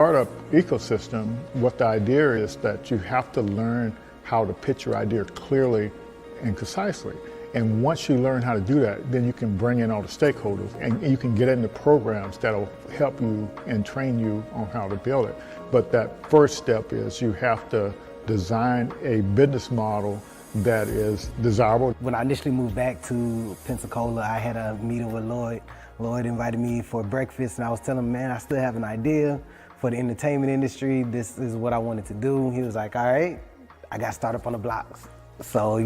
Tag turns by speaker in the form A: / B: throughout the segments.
A: Startup ecosystem, what the idea is that you have to learn how to pitch your idea clearly and concisely. And once you learn how to do that, then you can bring in all the stakeholders and you can get into programs that'll help you and train you on how to build it. But that first step is you have to design a business model that is desirable.
B: When I initially moved back to Pensacola, I had a meeting with Lloyd. Lloyd invited me for breakfast and I was telling him, man, I still have an idea for the entertainment industry. This is what I wanted to do. He was like, all right, I got Startup on the Blocks. So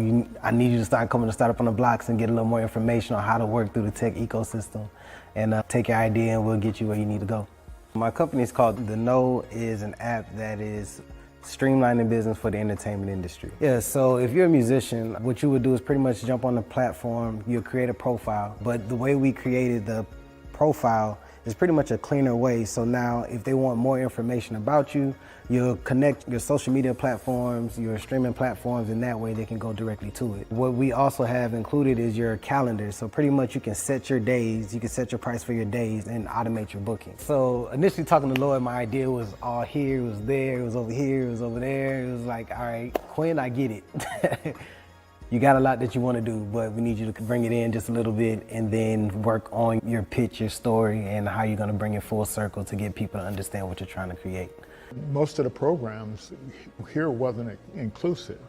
B: I need you to start coming to Startup on the Blocks and get a little more information on how to work through the tech ecosystem and take your idea and we'll get you where you need to go. My company is called The Know, is an app that is streamlining business for the entertainment industry. Yeah, so if you're a musician, what you would do is pretty much jump on the platform, you'll create a profile, but the way we created the profile is pretty much a cleaner way. So now if they want more information about you, you'll connect your social media platforms, your streaming platforms, and that way they can go directly to it. What we also have included is your calendar. So pretty much you can set your days, you can set your price for your days and automate your booking. So initially talking to Lloyd, my idea was all here, it was there, it was over here, it was over there. It was like, all right, Quinn, I get it. You got a lot that you want to do, but we need you to bring it in just a little bit and then work on your pitch, your story, and how you're going to bring it full circle to get people to understand what you're trying to create.
A: Most of the programs here wasn't inclusive,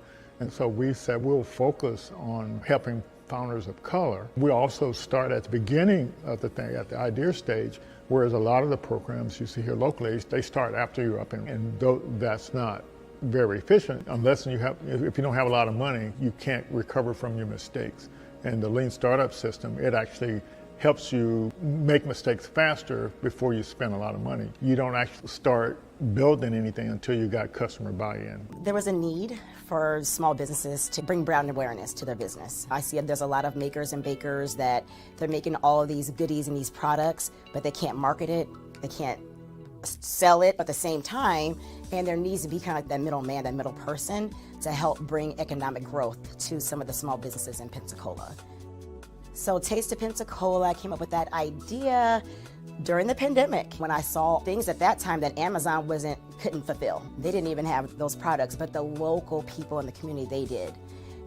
A: and so we said we'll focus on helping founders of color. We also start at the beginning of the thing, at the idea stage, whereas a lot of the programs you see here locally, they start after you're up, and that's not very efficient unless you have, if you don't have a lot of money, you can't recover from your mistakes. And the lean startup system, it actually helps you make mistakes faster before you spend a lot of money. You don't actually start building anything until you got customer buy-in.
C: There was a need for small businesses to bring brand awareness to their business. I see there's a lot of makers and bakers that they're making all of these goodies and these products, but they can't market it, they can't sell it at the same time, and there needs to be kind of like that middleman, that middle person to help bring economic growth to some of the small businesses in Pensacola. So Taste of Pensacola, I came up with that idea during the pandemic when I saw things at that time that Amazon couldn't fulfill. They didn't even have those products, but the local people in the community, they did.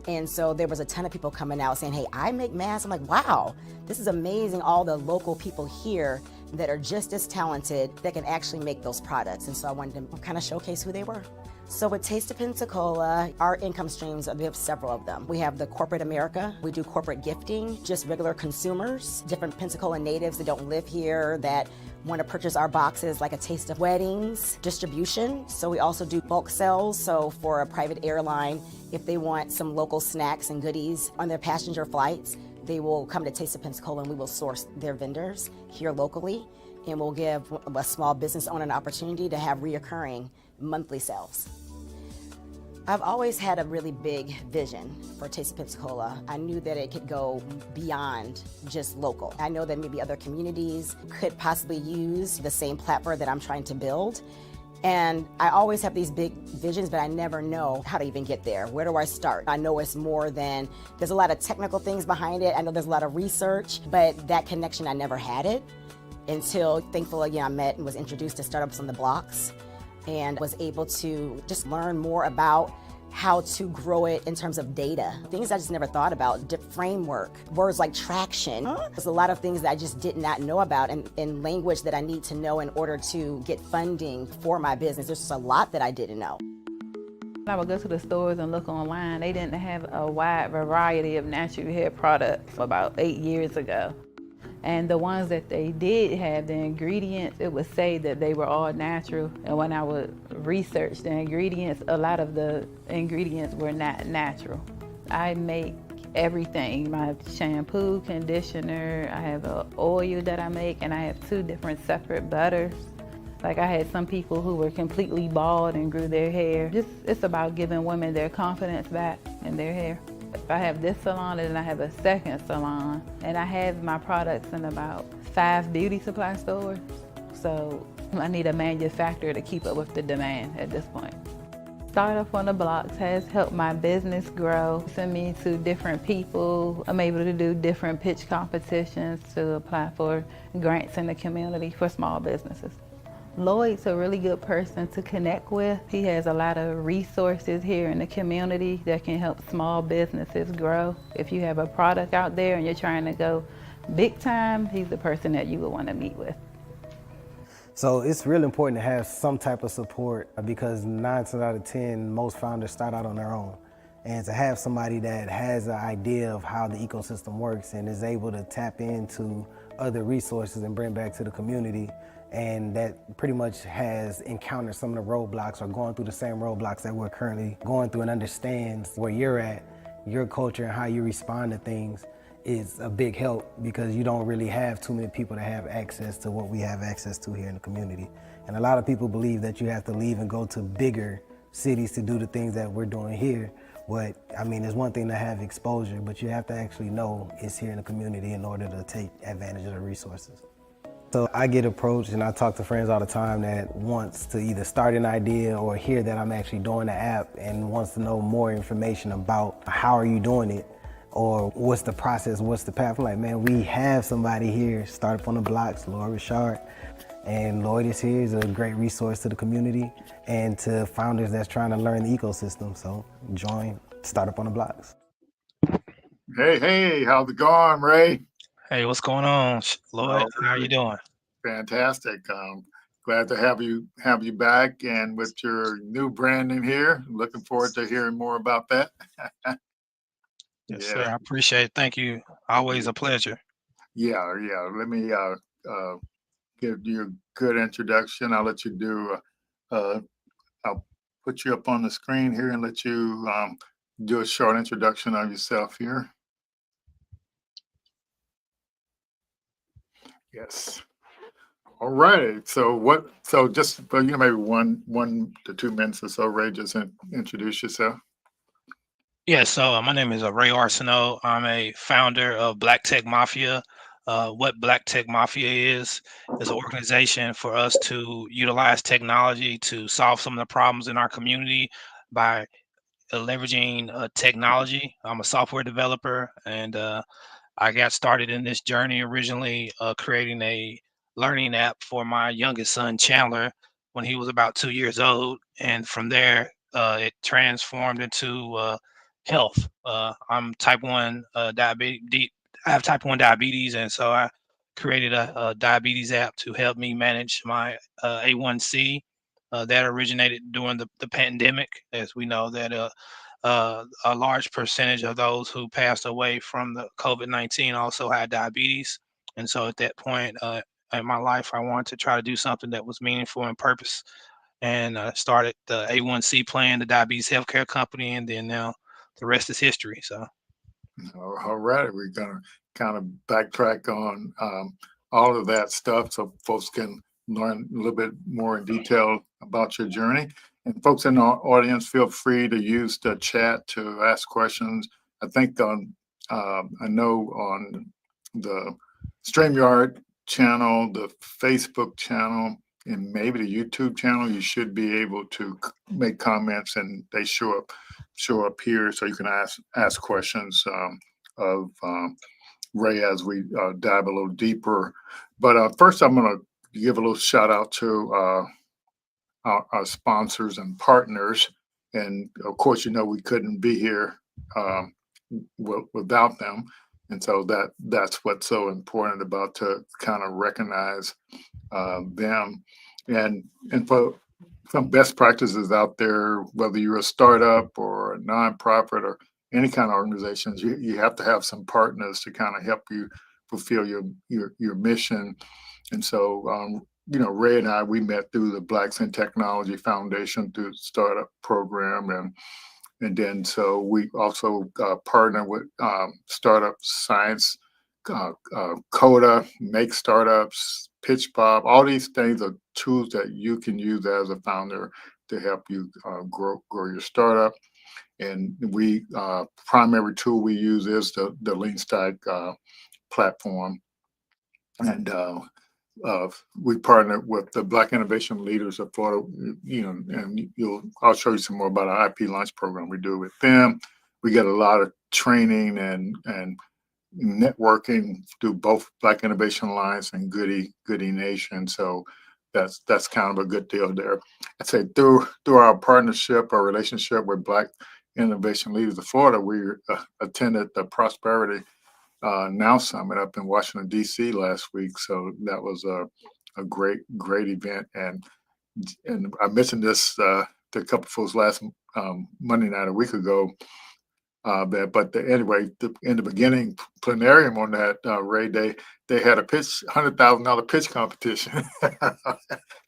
C: And so there was a ton of people coming out saying, hey, I make masks. I'm like, wow, this is amazing. All the local people here that are just as talented that can actually make those products. And so I wanted to kind of showcase who they were. So with Taste of Pensacola, our income streams, we have several of them. We have the corporate America, we do corporate gifting, just regular consumers, different Pensacola natives that don't live here that want to purchase our boxes, like a taste of weddings, distribution. So we also do bulk sales. So for a private airline, if they want some local snacks and goodies on their passenger flights, they will come to Taste of Pensacola and we will source their vendors here locally. And we'll give a small business owner an opportunity to have reoccurring monthly sales. I've always had a really big vision for Taste of Pensacola. I knew that it could go beyond just local. I know that maybe other communities could possibly use the same platform that I'm trying to build. And I always have these big visions, but I never know how to even get there. Where do I start? I know it's more than, there's a lot of technical things behind it. I know there's a lot of research, but that connection, I never had it until, thankfully, I met and was introduced to Startups on the Blocks and was able to just learn more about how to grow it in terms of data. Things I just never thought about, framework, words like traction. There's a lot of things that I just did not know about in language that I need to know in order to get funding for my business. There's just a lot that I didn't know.
D: I would go to the stores and look online. They didn't have a wide variety of natural hair products about 8 years ago. And the ones that they did have, the ingredients, it would say that they were all natural. And when I would research the ingredients, a lot of the ingredients were not natural. I make everything, my shampoo, conditioner, I have an oil that I make, and I have 2 different separate butters. Like I had some people who were completely bald and grew their hair. It's about giving women their confidence back in their hair. If I have this salon and then I have a second salon, and I have my products in about 5 beauty supply stores. So I need a manufacturer to keep up with the demand at this point. Startup on the Blocks has helped my business grow, send me to different people. I'm able to do different pitch competitions to apply for grants in the community for small businesses. Lloyd's a really good person to connect with. He has a lot of resources here in the community that can help small businesses grow. If you have a product out there and you're trying to go big time, he's the person that you would want to meet with.
B: So it's really important to have some type of support because 9 times out of 10, most founders start out on their own. And to have somebody that has an idea of how the ecosystem works and is able to tap into other resources and bring back to the community, and that pretty much has encountered some of the roadblocks or going through the same roadblocks that we're currently going through and understands where you're at, your culture and how you respond to things, is a big help because you don't really have too many people that have access to what we have access to here in the community. And a lot of people believe that you have to leave and go to bigger cities to do the things that we're doing here. But I mean, it's one thing to have exposure, but you have to actually know it's here in the community in order to take advantage of the resources. So I get approached and I talk to friends all the time that wants to either start an idea or hear that I'm actually doing the app and wants to know more information about how are you doing it or what's the process, what's the path. I'm like, man, we have somebody here, Startup on the Blocks, Lloyd Richard. And Lloyd is here, he's a great resource to the community and to founders that's trying to learn the ecosystem. So join Startup on the Blocks.
A: Hey, how's it going, Ray?
E: Hey, what's going on, Lloyd? How are you doing?
A: Fantastic. Glad to have you back and with your new branding here. Looking forward to hearing more about that.
E: Yes, sir. I appreciate it. Thank you. Always a pleasure.
A: Yeah. Let me give you a good introduction. I'll let you do. I'll put you up on the screen here and let you do a short introduction of yourself here. Yes. All right. So just for maybe 1 to 2 minutes or so, Ray, just introduce yourself.
E: Yeah, so my name is Ray Arceneaux. I'm a founder of Black Tech Mafia. What Black Tech Mafia is an organization for us to utilize technology to solve some of the problems in our community by leveraging technology. I'm a software developer, and I got started in this journey originally creating a learning app for my youngest son, Chandler, when he was about 2 years old. And from there, it transformed into health. I'm type 1 diabetes. I have type 1 diabetes. And so I created a diabetes app to help me manage my A1C that originated during the pandemic. As we know that a large percentage of those who passed away from the COVID-19 also had diabetes. And so at that point in my life, I wanted to try to do something that was meaningful and purpose. And started the A1C plan, the diabetes healthcare company, and then now the rest is history. So.
A: All right, we're gonna kind of backtrack on all of that stuff so folks can learn a little bit more in detail about your journey. And folks in our audience, feel free to use the chat to ask questions. I think I know on the StreamYard channel, the Facebook channel, and maybe the YouTube channel, you should be able to make comments and they show up here so you can ask questions of Ray as we dive a little deeper. But first, I'm going to give a little shout out to our sponsors and partners. And of course, we couldn't be here without them. And so that's what's so important about to kind of recognize them and for some best practices out there, whether you're a startup or a nonprofit or any kind of organizations, you have to have some partners to kind of help you fulfill your mission. And so, Ray and I, we met through the Blacks in Technology Foundation through the startup program. And then so we also partner with Startup Science, Coda, Make Startups, PitchBob. All these things are tools that you can use as a founder to help you grow your startup. And we primary tool we use is the Lean Stack platform. And we partnered with the Black Innovation Leaders of Florida, and I'll show you some more about our IP launch program we do with them. We get a lot of training and networking through both Black Innovation Alliance and Goody Nation. So that's kind of a good deal there. I'd say through our partnership or relationship with Black Innovation Leaders of Florida, we attended the Prosperity Now Summit up in Washington D.C. last week. So that was a great event, and I mentioned this to a couple of folks last Monday night a week ago. Anyway, in the beginning planarium on that, Ray, they had a $100,000 pitch competition.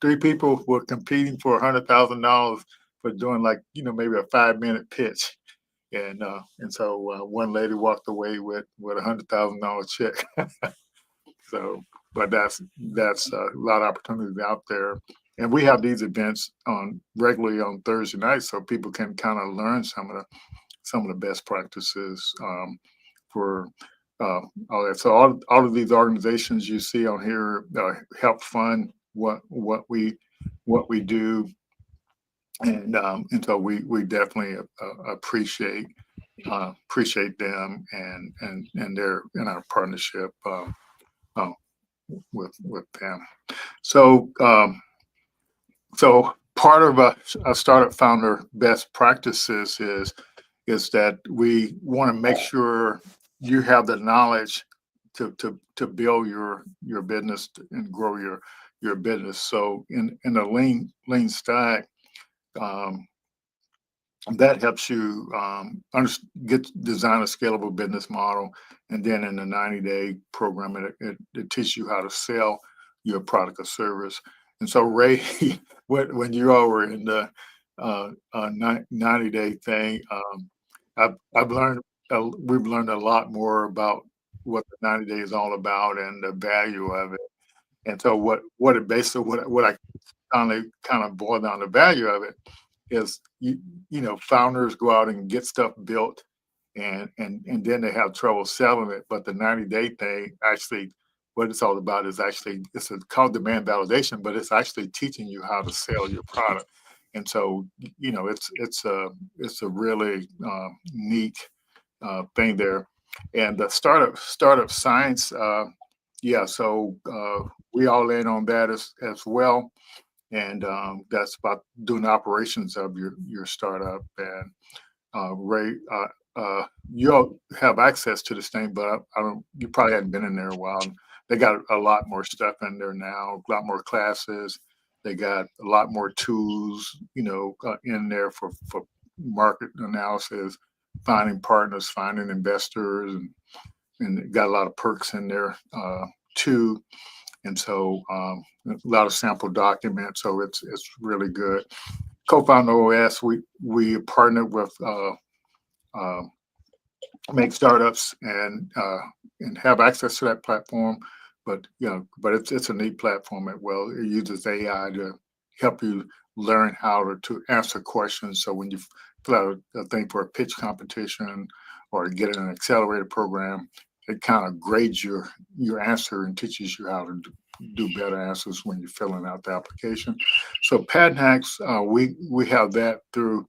A: 3 people were competing for $100,000 for doing maybe a 5-minute pitch, and so one lady walked away with a $100,000 check. So, but that's a lot of opportunities out there, and we have these events regularly on Thursday nights, so people can kind of learn some of the best practices for all that. So all of these organizations you see on here help fund what we do, and so we definitely appreciate them and their in our partnership with them. So so part of a startup founder best practices is that we want to make sure you have the knowledge to build your business and grow your business. So in the lean stack, that helps you design a scalable business model, and then in the 90-day program, it teaches you how to sell your product or service. And so, Ray, when you all were in the 90-day thing, I've learned we've learned a lot more about what the 90 days is all about and the value of it. And so what it basically what I kind of boil down the value of it is founders go out and get stuff built, and then they have trouble selling it. But the 90-day thing, actually what it's all about is actually called demand validation, but it's actually teaching you how to sell your product. And so it's a really neat thing there. And the startup science, so we all in on that as well. And that's about doing operations of your startup. And Ray, you all have access to this thing, but you probably hadn't been in there a while. They got a lot more stuff in there now, a lot more classes. They got a lot more tools, in there for market analysis, finding partners, finding investors, and got a lot of perks in there too. And so a lot of sample documents, so it's really good. Co-founder OS, we partnered with Make Startups and have access to that platform. But it's a neat platform as well. It uses AI to help you learn how to answer questions. So when you fill out a thing for a pitch competition or get in an accelerator program, it kind of grades your answer and teaches you how to do better answers when you're filling out the application. So Patent Hacks, we have that through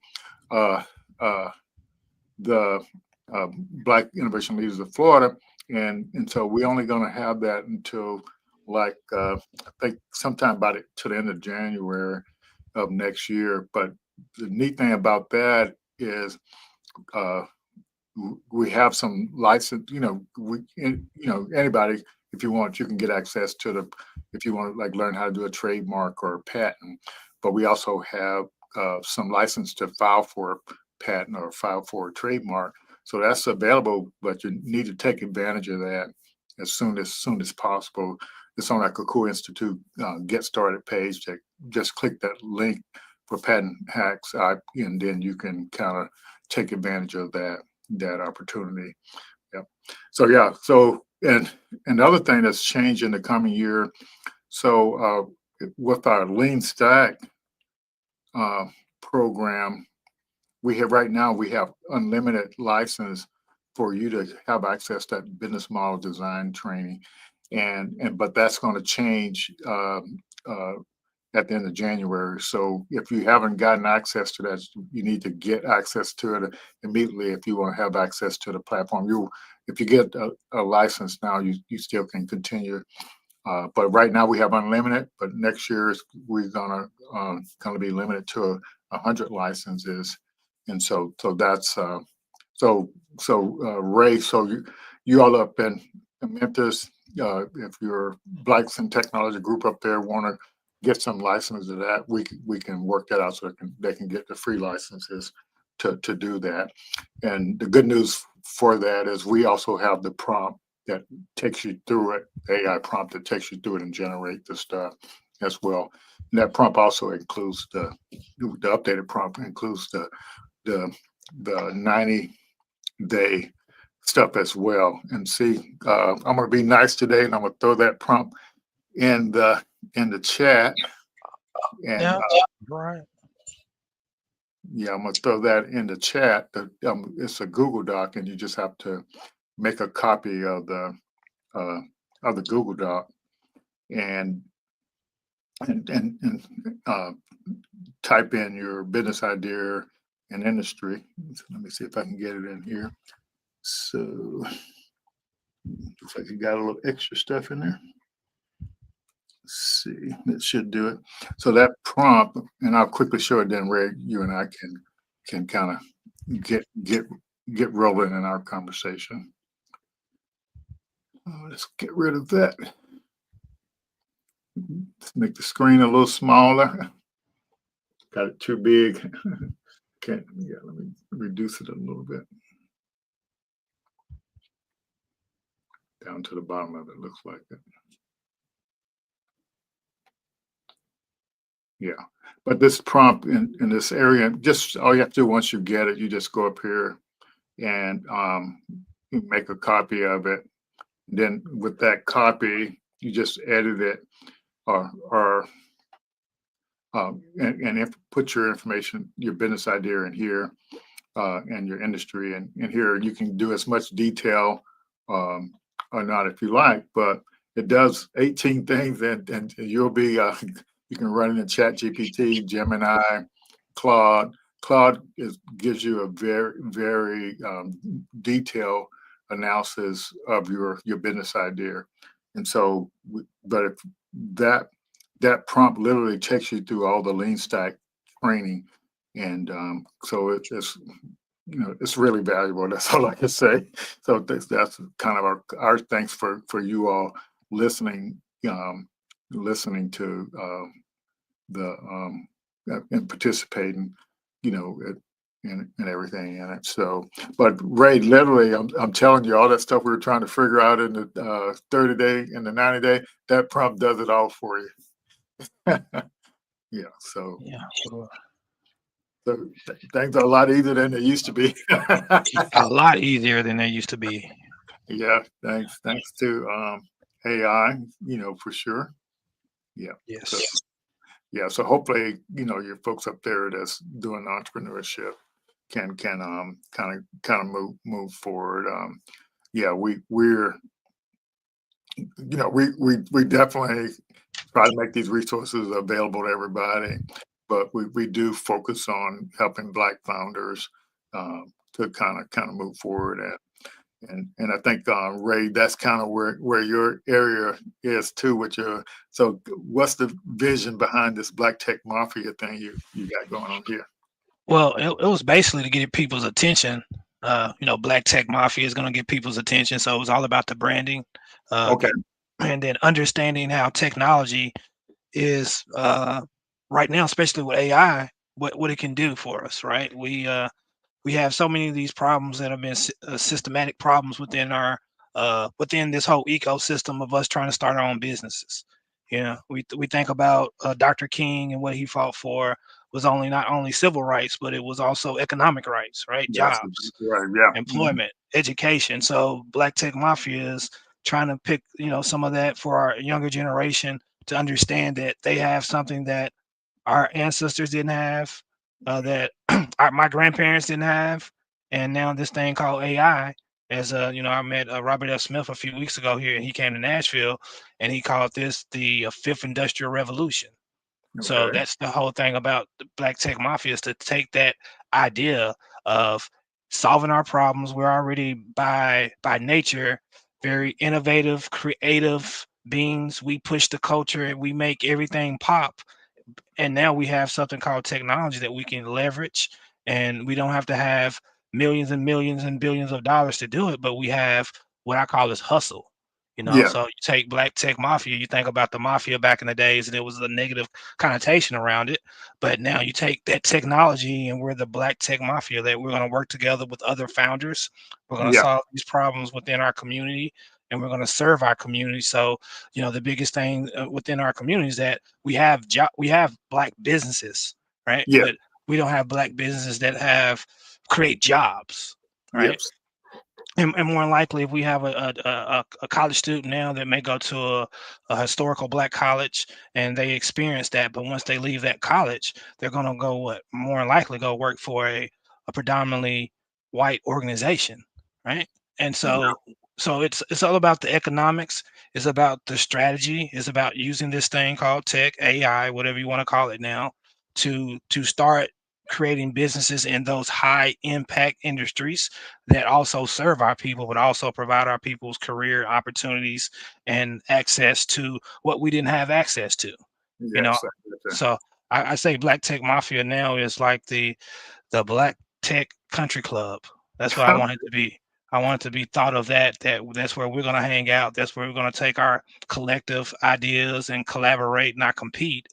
A: the Black Innovation Leaders of Florida, and so we're only going to have that until I think sometime to the end of January of next year. But the neat thing about that is we have some license. Anybody, if you want, you can get access to if you want to learn how to do a trademark or a patent. But we also have some license to file for a patent or file for a trademark. So that's available, but you need to take advantage of that as soon as possible. It's on our Cocoa Institute Get Started page. Just click that link for Patent Hacks, and then you can kind of take advantage of that opportunity. Yep. So and the other thing that's changed in the coming year. So with our Lean Stack program, we have unlimited license for you to have access to that business model design training, but that's going to change at the end of January. So if you haven't gotten access to that, you need to get access to it immediately if you want to have access to the platform. If you get a license now, you still can continue But right now we have unlimited. But next year we're gonna be limited to 100 licenses, and so that's Ray. So you all up in Memphis, if your Blacks in Technology group up there want to get some licenses of that, we can work that out so they can get the free licenses to do that. And the good news for that is we also have the prompt that takes you through it, AI prompt that takes you through it and generate the stuff as well. And that prompt also includes the updated prompt includes the 90-day stuff as well. And see, I'm gonna be nice today, and I'm gonna throw that prompt in the chat. And
E: Yeah, right.
A: yeah, I'm gonna throw that in the chat. It's a Google Doc, and you just have to make a copy of the Google Doc and type in your business idea and industry. So let me see if I can get it in here. So looks like you got a little extra stuff in there. Let's see, it should do it. So that prompt, and I'll quickly show it. Then Ray, you and I can kind of get rolling in our conversation. Let's get rid of that. Let's make the screen a little smaller. Got it too big. Okay, yeah, let me reduce it a little bit. Down to the bottom of it, looks like it. Yeah, but this prompt in this area, just all you have to do once you get it, you just go up here and make a copy of it. Then with that copy, you just edit it and put your information, your business idea in here, and your industry, and here you can do as much detail or not if you like, but it does 18 things, and you'll be you can run it in Chat GPT, Gemini, Claude. Claude gives you a very detailed analysis of your business idea, and so but if that prompt literally takes you through all the lean stack training, and so it's it's really valuable. That's all I can say. So that's kind of our thanks for you all listening to and participating, and everything in it. So, but Ray, literally, I'm telling you, all that stuff we were trying to figure out in the 30-day and the 90-day, that prompt does it all for you. Yeah. So.
E: Yeah.
A: So things are a lot easier than they used to be.
E: A lot easier than they used to be.
A: Yeah, thanks to AI, for sure. Yeah.
E: Yes.
A: So hopefully, your folks up there that's doing entrepreneurship can kind of move forward. Yeah, we're we definitely try to make these resources available to everybody, but we do focus on helping Black founders to kind of move forward. And I think Ray, that's kind of where your area is too. So what's the vision behind this Black Tech Mafia thing you got going on here?
E: Well, it was basically to get people's attention. Black Tech Mafia is going to get people's attention, so it was all about the branding.
A: Okay.
E: And then understanding how technology is right now, especially with AI, what it can do for us, right? We have so many of these problems that have been systematic problems within our within this whole ecosystem of us trying to start our own businesses. We think about Dr. King and what he fought for was not only civil rights, but it was also economic rights, right? Jobs,
A: right, yeah.
E: employment, education. So Black Tech Mafia is trying to pick, some of that for our younger generation to understand that they have something that our ancestors didn't have, that my grandparents didn't have, and now this thing called AI. As I met Robert F. Smith a few weeks ago here, and he came to Nashville, and he called this the fifth industrial revolution. So
A: Okay.
E: that's the whole thing about the Black Tech Mafia, is to take that idea of solving our problems. We're already by nature very innovative, creative, beans, we push the culture, and we make everything pop. And now we have something called technology that we can leverage, and we don't have to have millions and millions and billions of dollars to do it, but we have what I call this hustle.
A: Yeah.
E: So you take Black Tech Mafia, you think about the mafia back in the days, and it was a negative connotation around it. But now you take that technology, and we're the Black Tech Mafia, that we're going to work together with other founders. We're going to
A: Yeah.
E: solve these problems within our community, and we're going to serve our community. So, the biggest thing within our community is that we have Black businesses, right?
A: Yeah.
E: But we don't have Black businesses that have create jobs, right?
A: Yes.
E: And more than likely, if we have a college student now that may go to a historical Black college and they experience that, but once they leave that college, they're going to go, more than likely go work for a predominantly white organization, right? And
A: Yeah.
E: so it's all about the economics. It's about the strategy. It's about using this thing called tech, AI, whatever you want to call it now, to start creating businesses in those high impact industries that also serve our people, but also provide our people's career opportunities and access to what we didn't have access to. You know,
A: Yes. I
E: so I say Black Tech Mafia now is like the Black Tech Country Club. That's what I want it to be. I want it to be thought of that's where we're gonna hang out. That's where we're gonna take our collective ideas and collaborate, not compete,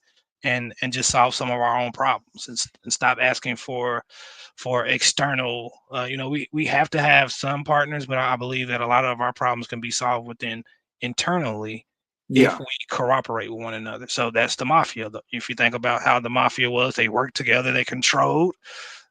E: and just solve some of our own problems and stop asking for external. We have to have some partners, but I believe that a lot of our problems can be solved within internally if
A: Yeah.
E: we cooperate with one another. So that's the mafia. If you think about how the mafia was, they worked together, they controlled,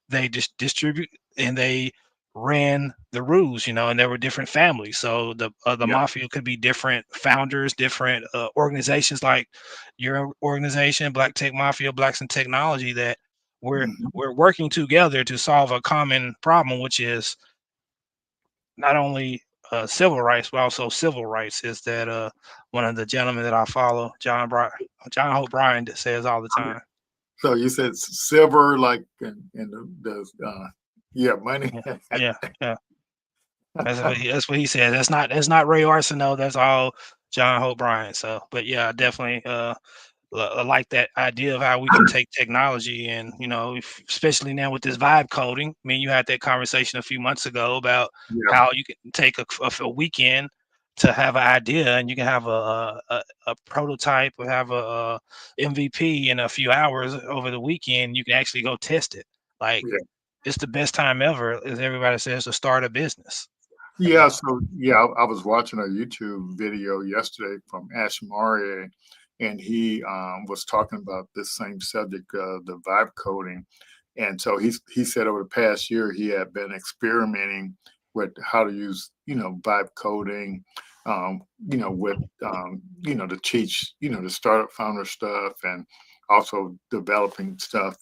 E: they just distribute, and they ran the rules, and there were different families. So the
A: Yeah.
E: mafia could be different founders, different organizations like your organization, Black Tech Mafia, Blacks in Technology, that we're
A: Mhm.
E: we're working together to solve a common problem, which is not only civil rights, but also civil rights. Is that one of the gentlemen that I follow, John Hope Bryan, that says all the time.
A: So you said silver, like in yeah, money.
E: Yeah, yeah, yeah. That's what he said. That's not Ray Arceneaux. That's all John Hope Bryan. So, but yeah, I definitely I like that idea of how we can take technology and especially now with this vibe coding. I mean, you had that conversation a few months ago about
A: Yeah.
E: how you can take a weekend to have an idea, and you can have a prototype or have a MVP in a few hours over the weekend. You can actually go test it. Like,
A: Yeah.
E: it's the best time ever, as everybody says, to start a business. You
A: Yeah,
E: know,
A: so yeah, I was watching a YouTube video yesterday from Ash Marie, and he was talking about this same subject, the vibe coding. And so he said over the past year he had been experimenting with how to use, vibe coding, with to teach, the startup founder stuff and also developing stuff.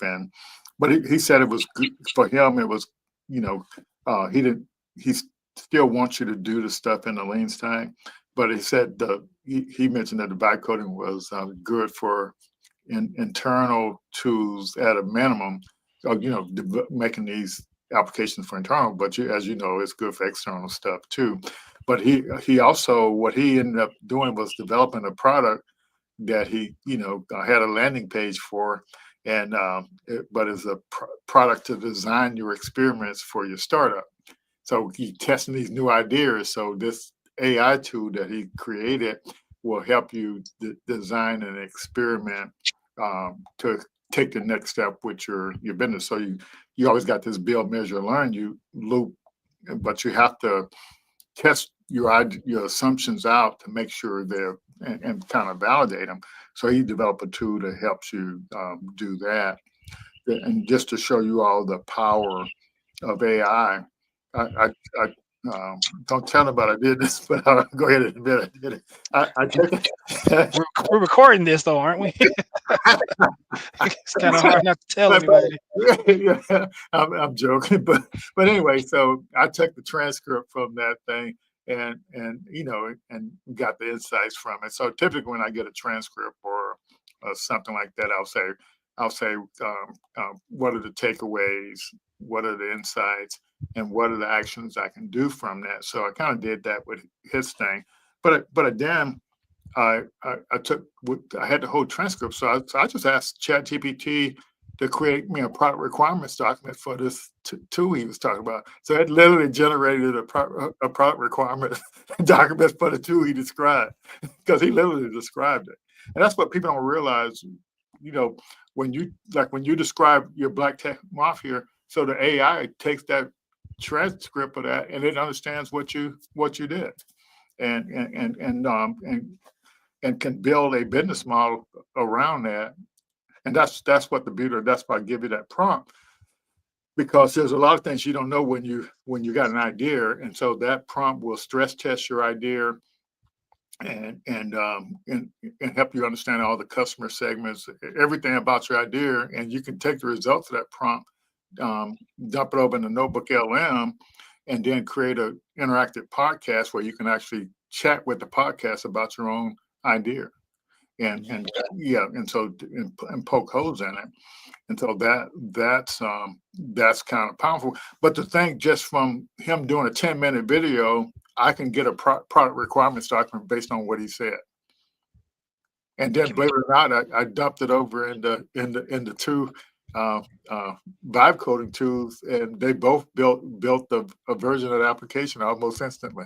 A: But he said it was good for him. It was, he didn't. He still wants you to do the stuff in the lean time, but he said he mentioned that the vibe coding was good for internal tools at a minimum. So, making these applications for internal, but as you know, it's good for external stuff too. But he also what he ended up doing was developing a product that he had a landing page for, and but it's a product to design your experiments for your startup. So he testing these new ideas. So this AI tool that he created will help you design an experiment to take the next step with your business. So you always got this build, measure, learn you loop, but you have to test your assumptions out to make sure they're and kind of validate them. So he developed a tool that helps you do that, and just to show you all the power of AI. I don't tell nobody I did this, but I'll go ahead and admit I did it. I took it.
E: we're recording this though, aren't we? It's kind of hard not to tell anybody.
A: Yeah, I'm joking, but anyway, so I took the transcript from that thing and got the insights from it. So typically when I get a transcript or something like that, I'll say what are the takeaways, what are the insights, and what are the actions I can do from that. So I kind of did that with his thing, but again, I had the whole transcript, so I just asked ChatGPT to create me a product requirements document for this tool he was talking about. So it literally generated a product requirement document for the tool he described, because he literally described it. And that's what people don't realize, you know, when you describe your Black Tech Mafia, so the AI takes that transcript of that and it understands what you did, and and can build a business model around that. And that's what the beauty. That's why I give you that prompt, because there's a lot of things you don't know when you got an idea, and so that prompt will stress test your idea and help you understand all the customer segments, everything about your idea, and you can take the results of that prompt, dump it over in the Notebook LM, and then create an interactive podcast where you can actually chat with the podcast about your own idea, and so and poke holes in it, and so that's kind of powerful. But to think, just from him doing a 10-minute video, I can get a product requirements document based on what he said, and then believe it or not, I dumped it over in the two vibe coding tools, and they both built a version of the application almost instantly.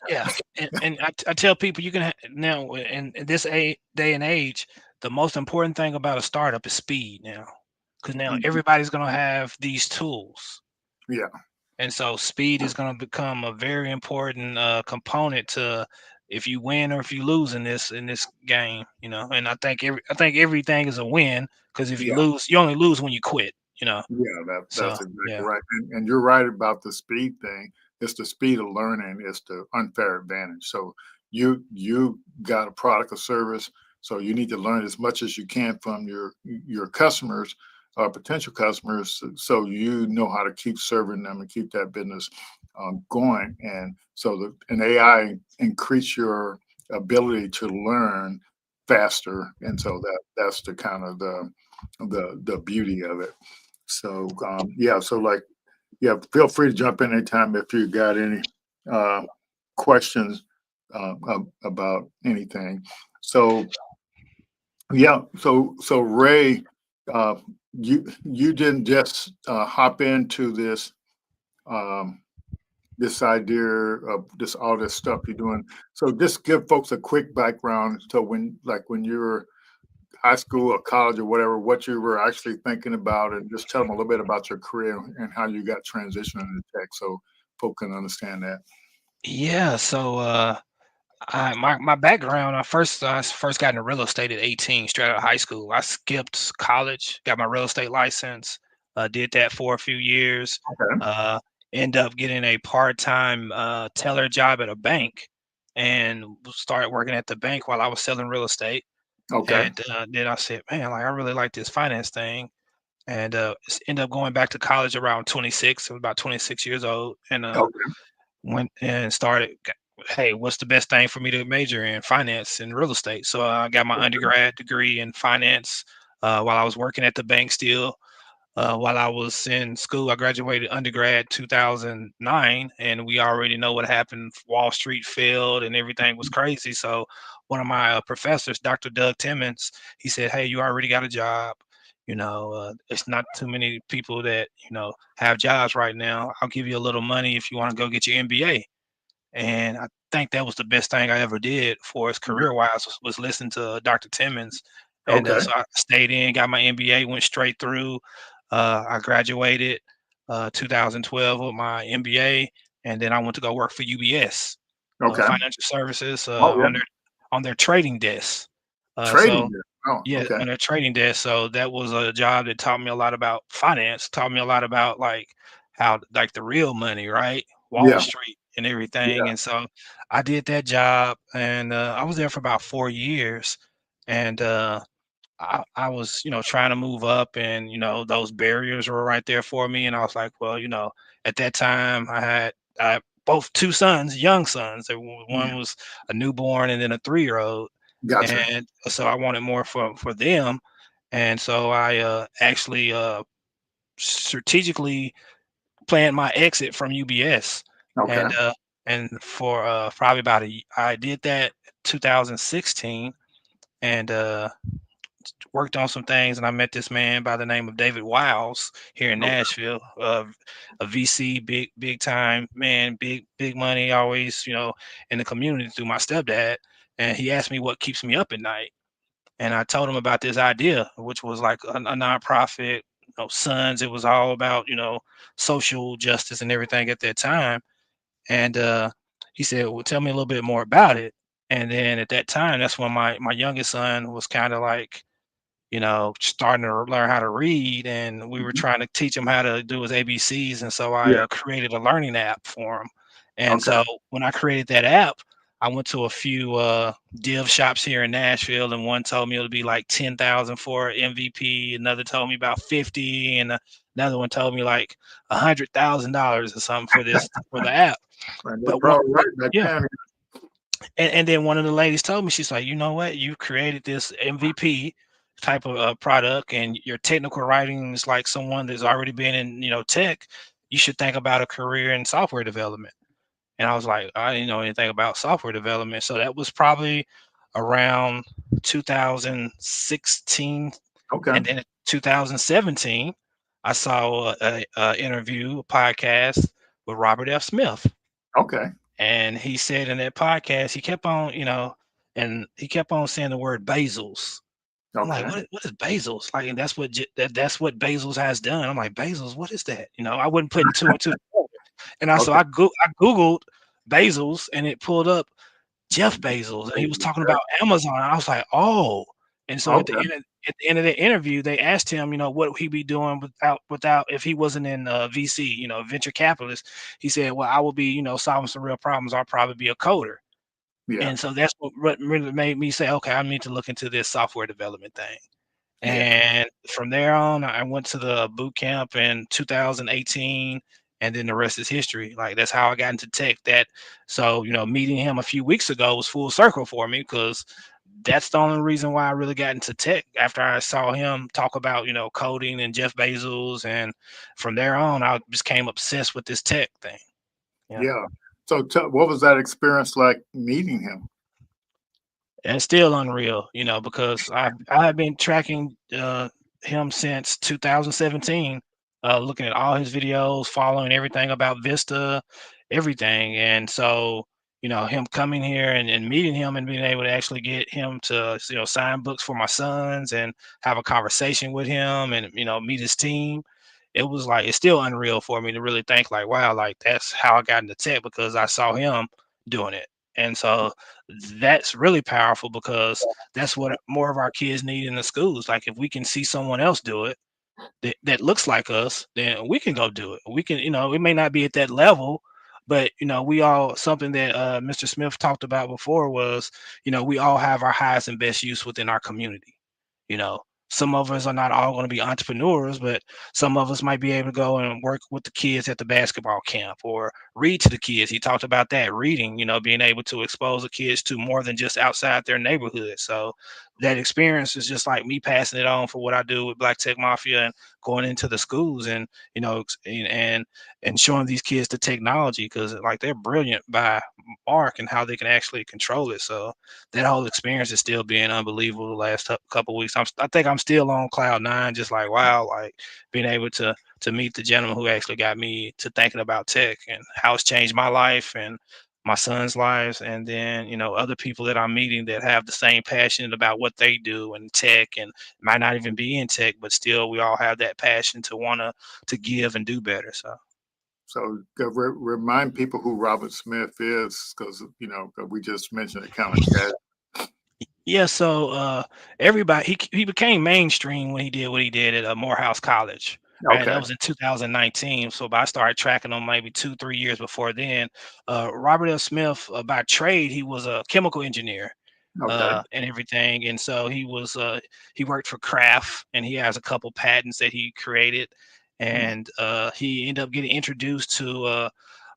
E: Yeah, and I tell people you can now in this day and age, the most important thing about a startup is speed now, because now everybody's gonna have these tools,
A: Yeah,
E: and so speed is gonna become a very important component to if you win or if you lose in this game, you know. And I think everything is a win, because if you
A: yeah.
E: lose, you only lose when you quit, you know.
A: Yeah,
E: So
A: that's exactly
E: yeah,
A: right. And you're right about the speed thing. It's the speed of learning, it's the unfair advantage. So you got a product or service, so you need to learn as much as you can from your customers or potential customers, so you know how to keep serving them and keep that business going. And so an AI increase your ability to learn faster, and so that's the kind of the beauty of it. So so like, feel free to jump in anytime if you got any uh, questions about anything. So so Ray, uh, you didn't just hop into um, this idea of all this stuff you're doing. So just give folks a quick background. So when you were high school or college or whatever, what you were actually thinking about, and just tell them a little bit about your career and how you got transitioned into tech, so folk can understand that.
E: yeah. So my background, I first got into real estate at 18, straight out of high school. I skipped college, got my real estate license, did that for a few years,
A: Okay.
E: uh, end up getting a part-time teller job at a bank, and started working at the bank while I was selling real estate.
A: Okay.
E: And then I said, man, like I really like this finance thing, and ended up going back to college around 26. I was about 26 years old, and
A: Okay.
E: went and started. Hey, what's the best thing for me to major in? Finance and real estate. So I got my undergrad degree in finance while I was working at the bank still. While I was in school, I graduated undergrad 2009, and we already know what happened. Wall Street failed, and everything was crazy. So one of my professors, Dr. Doug Timmons, he said, "Hey, you already got a job. You know, it's not too many people that have jobs right now. I'll give you a little money if you want to go get your MBA." And I think that was the best thing I ever did for us career wise was listen to Dr. Timmons. And
A: Okay.
E: so I stayed in, got my MBA, went straight through. I graduated 2012 with my MBA, and then I went to go work for UBS,
A: Okay.
E: Financial Services,
A: Oh yeah.
E: on their trading desk.
A: Trading
E: So
A: there. Oh,
E: yeah,
A: okay.
E: on their trading desk. So that was a job that taught me a lot about finance, taught me a lot about like how like the real money, right? Wall
A: Yeah.
E: Street and everything.
A: Yeah.
E: And so I did that job, and I was there for about 4 years. And I was, trying to move up, and those barriers were right there for me. And I was like, well, at that time I both two sons, young sons. One
A: Yeah.
E: was a newborn and then a 3-year-old,
A: Gotcha.
E: and so I wanted more for them. And so I actually strategically planned my exit from UBS,
A: Okay.
E: and And for probably about I did that 2016, and worked on some things, and I met this man by the name of David Wiles here in
F: Okay.
E: Nashville, a VC, big time man, big money, always in the community through my stepdad. And he asked me what keeps me up at night, and I told him about this idea, which was like a nonprofit, Sons. It was all about social justice and everything at that time. And he said, "Well, tell me a little bit more about it." And then at that time, that's when my youngest son was kind of like starting to learn how to read, and we were
F: Mhm.
E: trying to teach him how to do his ABCs. And so I
F: Yeah.
E: created a learning app for him. And
F: Okay.
E: so when I created that app, I went to a few div shops here in Nashville, and one told me it would be like 10,000 for MVP. Another told me about 50, and another one told me like $100,000 or something for the app.
F: And they're
E: But one,
F: probably right back
E: yeah,
F: then.
E: and then one of the ladies told me, she's like, you know what? You created this MVP type of product, and your technical writing is like someone that's already been in, tech. You should think about a career in software development. And I was like, I didn't know anything about software development. So that was probably around 2016.
F: Okay.
E: And then in 2017, I saw a interview, a podcast with Robert F. Smith.
F: Okay.
E: And he said in that podcast, he kept on, and he kept on saying the word Bezos. I'm like,
F: Okay.
E: what is Bezos? Like, and that's what Bezos has done. I'm like, Bezos, what is that? I wasn't putting two and two together. And
F: Okay.
E: I googled Bezos, and it pulled up Jeff Bezos, and he was talking about Amazon. I was like, oh. And so
F: Okay.
E: at the end of the interview, they asked him, what would he be doing without if he wasn't in VC, venture capitalist. He said, well, I will be, solving some real problems. I'll probably be a coder.
F: Yeah.
E: And so that's what really made me say, okay, I need to look into this software development thing.
F: Yeah.
E: And from there on, I went to the boot camp in 2018, and then the rest is history. Like, that's how I got into tech. So meeting him a few weeks ago was full circle for me, because that's the only reason why I really got into tech, after I saw him talk about coding and Jeff Bezos. And from there on, I just became obsessed with this tech thing. Yeah.
F: Yeah. So what was that experience like meeting him?
E: And it's still unreal, because I have been tracking him since 2017, looking at all his videos, following everything about Vista, everything. And so, him coming here and meeting him and being able to actually get him to, sign books for my sons and have a conversation with him and, meet his team. It was like, it's still unreal for me to really think like, wow, like that's how I got into tech, because I saw him doing it. And so that's really powerful, because that's what more of our kids need in the schools. Like, if we can see someone else do it that looks like us, then we can go do it. We can, it may not be at that level, but we all, something that Mr. Smith talked about before was, we all have our highest and best use within our community. You know, some of us are not all going to be entrepreneurs, but some of us might be able to go and work with the kids at the basketball camp or read to the kids. He talked about that reading, being able to expose the kids to more than just outside their neighborhood. So that experience is just like me passing it on for what I do with Black Tech Mafia and going into the schools and, and showing these kids the technology, because like they're brilliant by mark and how they can actually control it. So that whole experience is still being unbelievable the last couple of weeks. I think I'm still on cloud nine, just like, wow, like being able to meet the gentleman who actually got me to thinking about tech and how it's changed my life and my son's lives. And then, other people that I'm meeting that have the same passion about what they do in tech, and might not even be in tech, but still we all have that passion to want to give and do better.
F: So remind people who Robert Smith is, because 'cause we just mentioned it kind of casual.
E: Yeah, so everybody, he became mainstream when he did what he did at Morehouse College. Right,
F: Okay.
E: that was in 2019. So, but I started tracking him maybe 2, 3 years before then. Robert L. Smith, by trade, he was a chemical engineer
F: Okay.
E: and everything. And so he worked for Kraft, and he has a couple patents that he created. And he ended up getting introduced to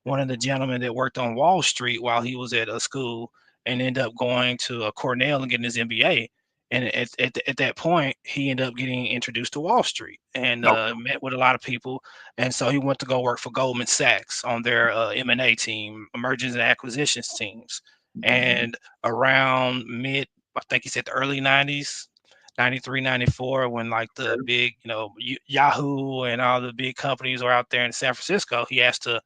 E: one of the gentlemen that worked on Wall Street while he was at a school, and ended up going to Cornell and getting his MBA. And at that point, he ended up getting introduced to Wall Street and
F: Okay.
E: met with a lot of people. And so he went to go work for Goldman Sachs on their M&A team, mergers and acquisitions teams. And around I think he said the early 90s, 93, 94, when like the big, Yahoo and all the big companies are out there in San Francisco, he asked to,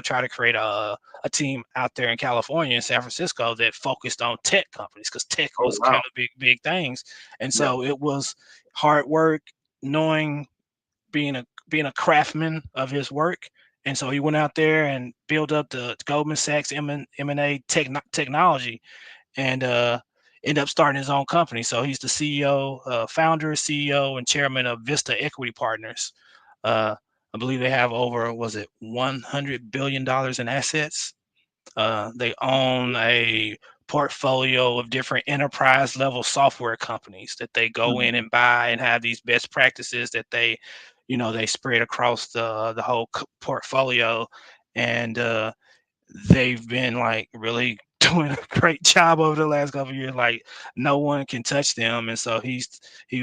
E: try to create a team out there in California and San Francisco that focused on tech companies because tech
F: Oh,
E: was kind
F: wow.
E: of big things. And
F: Yeah.
E: so it was hard work, knowing, being a craftsman of his work. And so he went out there and built up the Goldman Sachs M&A technology and ended up starting his own company. So he's the CEO, founder, CEO, and chairman of Vista Equity Partners. I believe they have over, was it $100 billion in assets? They own a portfolio of different enterprise level software companies that they go
F: Mhm.
E: in and buy and have these best practices that they spread across the whole portfolio. And they've been like really doing a great job over the last couple of years. Like no one can touch them, and so he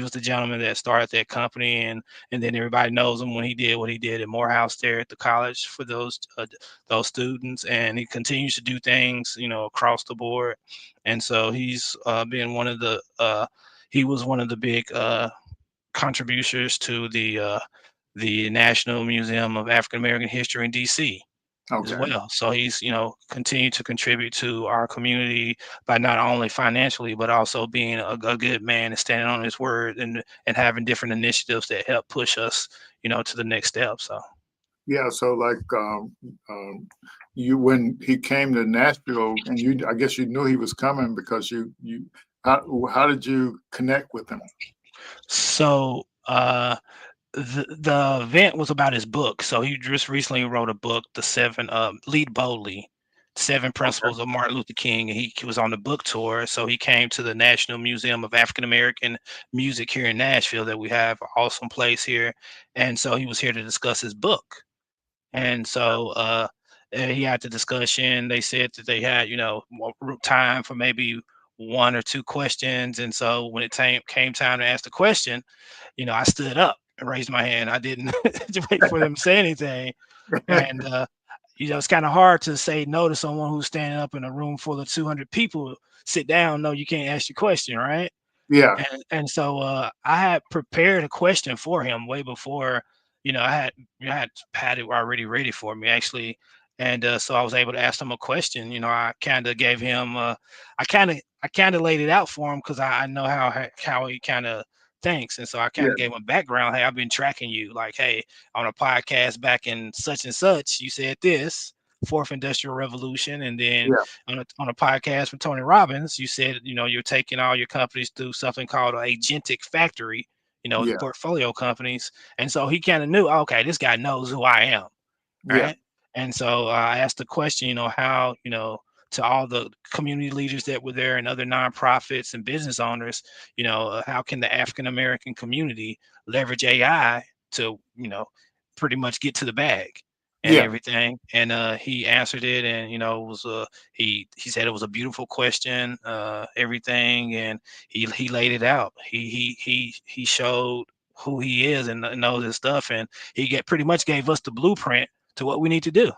E: was the gentleman that started that company, and then everybody knows him when he did what he did at Morehouse there at the college for those students, and he continues to do things across the board, and so he's been one of the he was one of the big contributors to the National Museum of African American History in DC as
F: Okay.
E: well. So he's, continued to contribute to our community by not only financially, but also being a good man and standing on his word and having different initiatives that help push us, to the next step. So.
F: Yeah. So like you when he came to Nashville and I guess you knew he was coming because how did you connect with him?
E: So the event was about his book. So he just recently wrote a book, The Seven Lead Boldly, Seven
F: Okay.
E: Principles of Martin Luther King, and he was on the book tour. So he came to the National Museum of African American Music here in Nashville that we have, an awesome place here. And so he was here to discuss his book. And so he had the discussion. They said that they had, time for maybe one or two questions. And so when it came time to ask the question, I stood up and raised my hand. I didn't wait for them to say anything. And it's kind of hard to say no to someone who's standing up in a room full of 200 people. Sit down. No, you can't ask your question, right?
F: Yeah.
E: And so I had prepared a question for him way before, I had it already ready for me actually, and so I was able to ask him a question. I kind of gave him, I kind of laid it out for him because I know how he kind of thinks, and so I kind
F: Yeah.
E: of gave him a background. Hey, I've been tracking you. Like, hey, on a podcast back in such and such, you said this. Fourth Industrial Revolution, and then
F: Yeah.
E: on a podcast with Tony Robbins, you said, you're taking all your companies through something called an agentic factory, the
F: Yeah.
E: portfolio companies. And so he kind of knew, okay, this guy knows who I am.
F: Yeah.
E: Right. And so I asked the question, how, to all the community leaders that were there and other nonprofits and business owners, how can the African American community leverage AI to, pretty much get to the bag and
F: Yeah.
E: everything. And he answered it, and it was he said it was a beautiful question, everything, and he laid it out. He showed who he is and knows his stuff, and pretty much gave us the blueprint to what we need to do.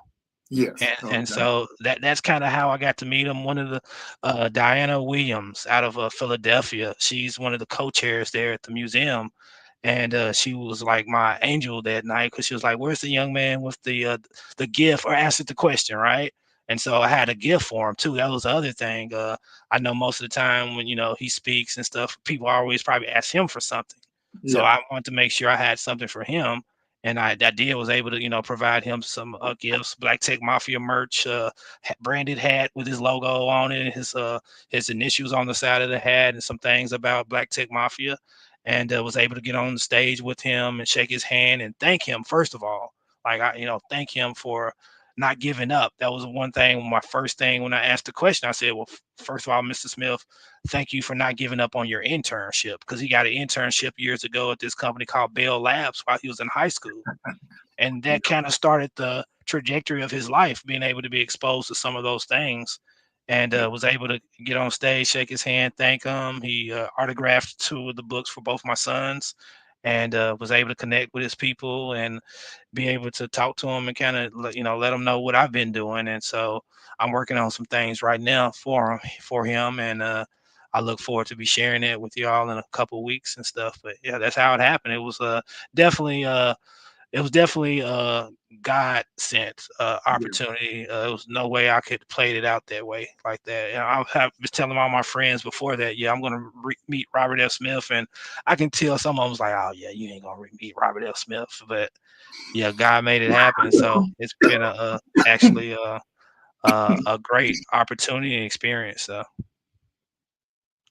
F: Yes.
E: And
F: Okay.
E: so that's kind of how I got to meet him. One of the Diana Williams out of Philadelphia. She's one of the co-chairs there at the museum, and she was like my angel that night because she was like, "Where's the young man with the gift?" Or answered the question, right? And so I had a gift for him too. That was the other thing. I know most of the time when he speaks and stuff, people always probably ask him for something. So
F: Yeah.
E: I wanted to make sure I had something for him, and I did was able to provide him some gifts, Black Tech Mafia merch, branded hat with his logo on it, his initials on the side of the hat, and some things about Black Tech Mafia, and was able to get on the stage with him and shake his hand and thank him first of all, like thank him for not giving up. That was one thing. My first thing when I asked the question, I said, "Well, first of all, Mr. Smith, thank you for not giving up on your internship," because he got an internship years ago at this company called Bell Labs while he was in high school. And that kind of started the trajectory of his life, being able to be exposed to some of those things. and was able to get on stage, shake his hand, thank him. He autographed 2 of the books for both my sons, and was able to connect with his people and be able to talk to him and kind of let him know what I've been doing. And so I'm working on some things right now for him, and I look forward to be sharing it with y'all in a couple weeks and stuff. But yeah, that's how it happened. Definitely it was definitely a God sent
F: Yeah.
E: opportunity. There was no way I could play it out that way like that. And was telling all my friends before that, yeah, I'm gonna meet Robert F. Smith, and I can tell some of them was like, oh yeah, you ain't gonna meet Robert F. Smith, but yeah, God made it happen. So it's been actually a great opportunity and experience. So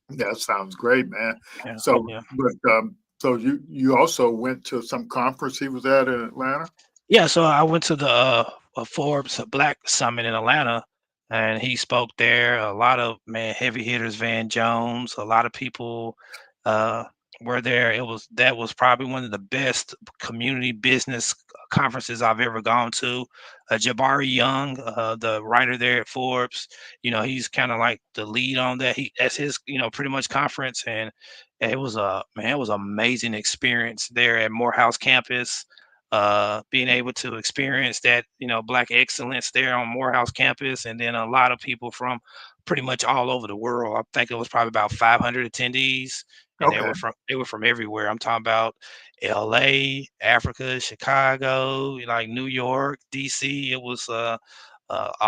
F: That sounds great, man.
E: yeah,
F: So,
E: yeah.
F: but so you also went to some conference he was at in Atlanta?
E: Yeah, so I went to the Forbes Black Summit in Atlanta, and he spoke there. A lot of heavy hitters, Van Jones, a lot of people uh, were there. That was probably one of the best community business conferences I've ever gone to. Jabari Young, the writer there at Forbes, he's kind of like the lead on that. That's his pretty much conference, and it was an amazing experience there at Morehouse campus, being able to experience that, Black excellence there on Morehouse campus, and then a lot of people from pretty much all over the world. I think it was probably about 500 attendees, and
F: Okay.
E: they were from everywhere. I'm talking about L.A., Africa, Chicago, like New York, D.C. It was a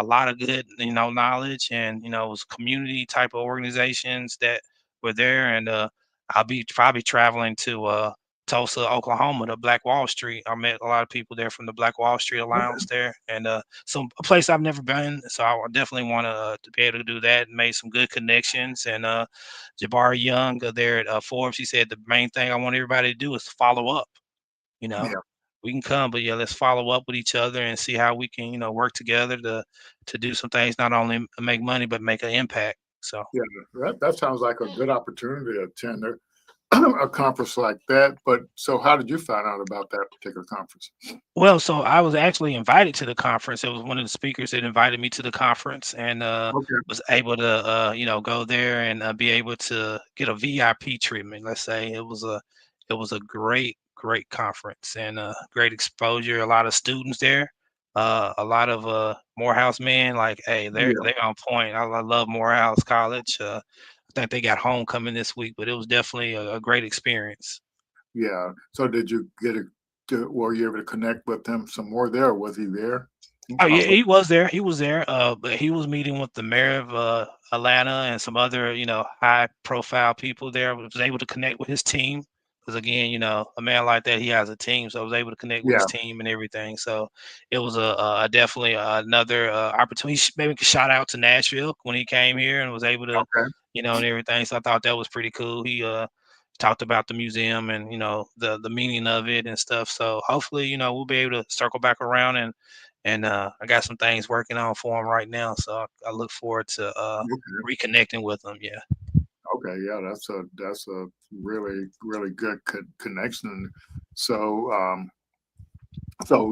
E: lot of good, knowledge, and it was community type of organizations that were there, and I'll be probably traveling to Tulsa, Oklahoma, to Black Wall Street. I met a lot of people there from the Black Wall Street
F: Okay.
E: Alliance there, and a place I've never been. So I definitely want to be able to do that. Made some good connections, and Jabari Young there at Forbes, he said the main thing I want everybody to do is follow up. You know,
F: Yeah.
E: we can come, but yeah, let's follow up with each other and see how we can, work together to do some things, not only make money but make an impact. So.
F: Yeah. That sounds like a good opportunity to attend a conference like that. But so how did you find out about that particular conference?
E: Well, so I was actually invited to the conference. It was one of the speakers that invited me to the conference, and
F: Okay.
E: was able to go there and be able to get a VIP treatment. Let's say it was a great conference, and great exposure. A lot of students there, a lot of Morehouse men. Like, hey,
F: Yeah.
E: they're on point. I love Morehouse College. I think they got homecoming this week, but it was definitely a great experience.
F: Yeah. So did you were you able to connect with him some more there? Was he there?
E: Oh yeah,
F: Also?
E: he was there. He was there. But he was meeting with the mayor of Atlanta and some other, high profile people there. Was able to connect with his team because again, a man like that, he has a team. So I was able to connect with his
F: Yeah.
E: team and everything. So it was a definitely another opportunity. Maybe shout out to Nashville when he came here and was able to,
F: Okay.
E: and everything. So I thought that was pretty cool. He talked about the museum and the meaning of it and stuff. So hopefully, we'll be able to circle back around, and I got some things working on for him right now. So I look forward to
F: Okay.
E: reconnecting with him. Yeah.
F: Okay. Yeah. That's a really good connection. So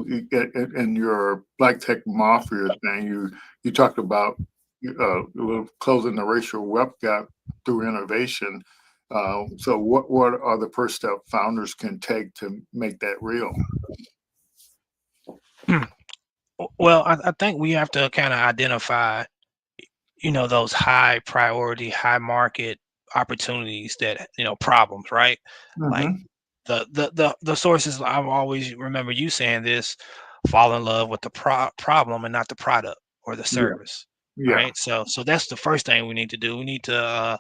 F: in your Black Tech Mafia thing, you talked about closing the racial wealth gap through innovation. So what are the first step founders can take to make that real?
E: Well, I think we have to kind of identify, those high priority, high market opportunities that, problems, right? Like
F: Hmm.
E: the sources. I always remember you saying this: fall in love with the problem and not the product or the
F: Yeah.
E: service,
F: Yeah.
E: right? So that's the first thing we need to do. We need to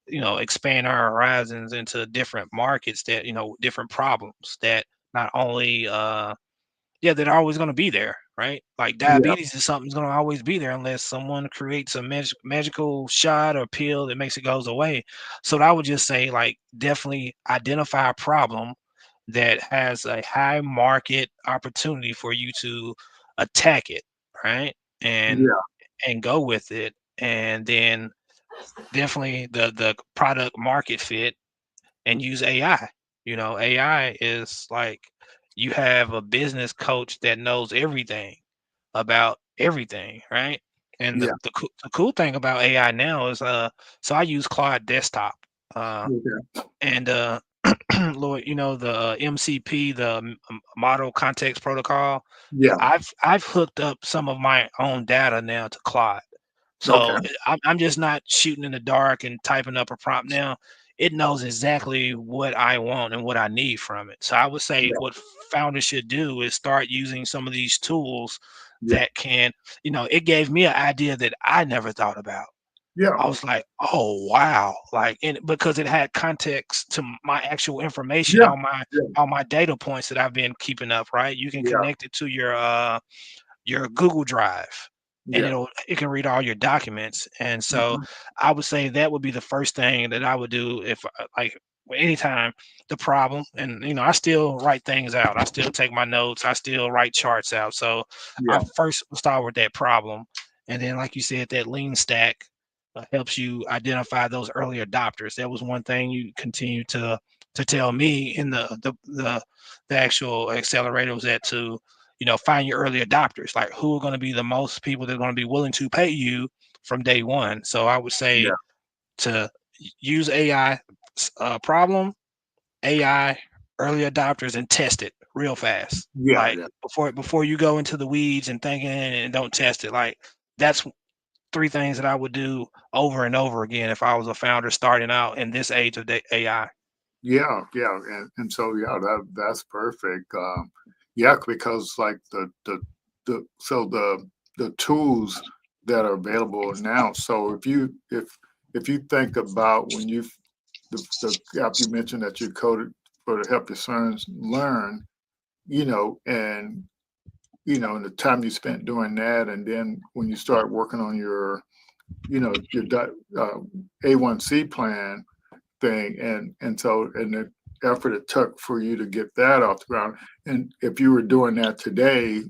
E: expand our horizons into different markets that, different problems that not only that are always going to be there, right? Like
F: Yeah.
E: diabetes is something that's going to always be there unless someone creates a magical shot or pill that makes it goes away. So I would just say, like, definitely identify a problem that has a high market opportunity for you to attack it, right? And
F: Yeah.
E: go with it, and then definitely the product market fit, and use AI. AI is like you have a business coach that knows everything about everything, right? And
F: Yeah.
E: the cool thing about AI now is, so I use Claude Desktop, uh,
F: Okay.
E: and Lord, you know, the MCP, the Model Context Protocol.
F: Yeah.
E: I've hooked up some of my own data now to Claude.
F: Okay.
E: So I'm just not shooting in the dark and typing up a prompt now. It knows exactly what I want and what I need from it. So I would say
F: Yeah.
E: what founders should do is start using some of these tools
F: Yeah.
E: that can, it gave me an idea that I never thought about.
F: Yeah.
E: I was like, "Oh, wow." Like, and because it had context to my actual information,
F: Yeah. Yeah.
E: all my data points that I've been keeping up, right? You can
F: Yeah.
E: connect it to your Google Drive, and
F: Yeah.
E: it can read all your documents. And so
F: Mhm.
E: I would say that would be the first thing that I would do if like anytime the problem, and I still write things out. I still take my notes. I still write charts out. So I
F: Yeah.
E: first start with that problem, and then like you said, that lean stack helps you identify those early adopters. That was one thing you continue to tell me in the actual accelerator, was that to find your early adopters, like who are going to be the most people that are going to be willing to pay you from day one. So I would say
F: Yeah.
E: to use AI problem, AI early adopters, and test it real fast.
F: Yeah.
E: Like
F: Yeah.
E: before you go into the weeds and thinking and don't test it. Like that's three things that I would do over and over again if I was a founder starting out in this age of AI.
F: Yeah. Yeah. And so yeah, that's perfect. Yeah, because like the tools that are available now. So if you think about when the app you mentioned that you coded for to help your sons learn, and and the time you spent doing that, and then when you start working on your A1C plan thing, and so and the effort it took for you to get that off the ground, and if you were doing that today,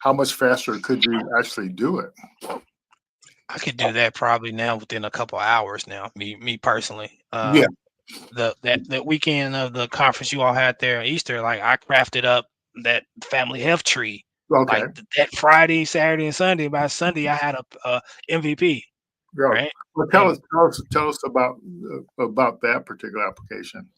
F: how much faster could you actually do it?
E: I could do that probably now within a couple hours now, me personally.
F: Yeah.
E: That weekend of the conference you all had there Easter, like I crafted up that family health tree.
F: Okay.
E: Like that Friday, Saturday, and Sunday. By Sunday, I had a MVP,
F: Yeah.
E: right?
F: Well,
E: And
F: tell us about that particular application.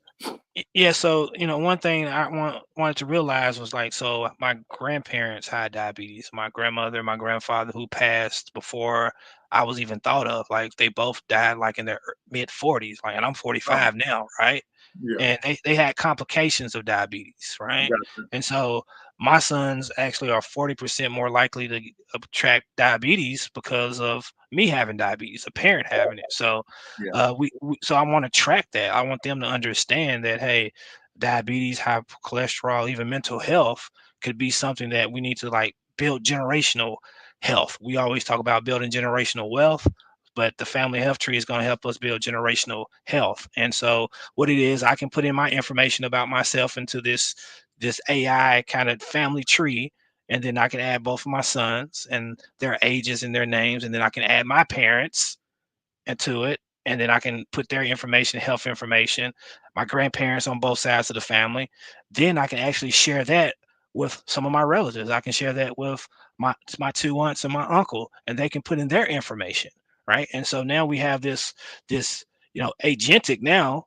E: yeah, so one thing I wanted to realize was like, so my grandparents had diabetes. My grandmother, my grandfather, who passed before I was even thought of, like they both died like in their mid 40s. Like, and I'm
F: Oh,
E: 45 now, right?
F: yeah.
E: And they had complications of diabetes, right?
F: Gotcha.
E: And so my sons actually are 40% more likely to attract diabetes because of me having diabetes, a parent having it. So
F: Yeah.
E: so I want to track that. I want them to understand that, hey, diabetes, high cholesterol, even mental health could be something that we need to like build generational health. We always talk about building generational wealth, but the family health tree is going to help us build generational health. And so what it is, I can put in my information about myself into this AI kind of family tree, and then I can add both of my sons and their ages and their names, and then I can add my parents into it, and then I can put their information, health information, my grandparents on both sides of the family. Then I can actually share that with some of my relatives. I can share that with my two aunts and my uncle, and they can put in their information, right? And so now we have this agentic now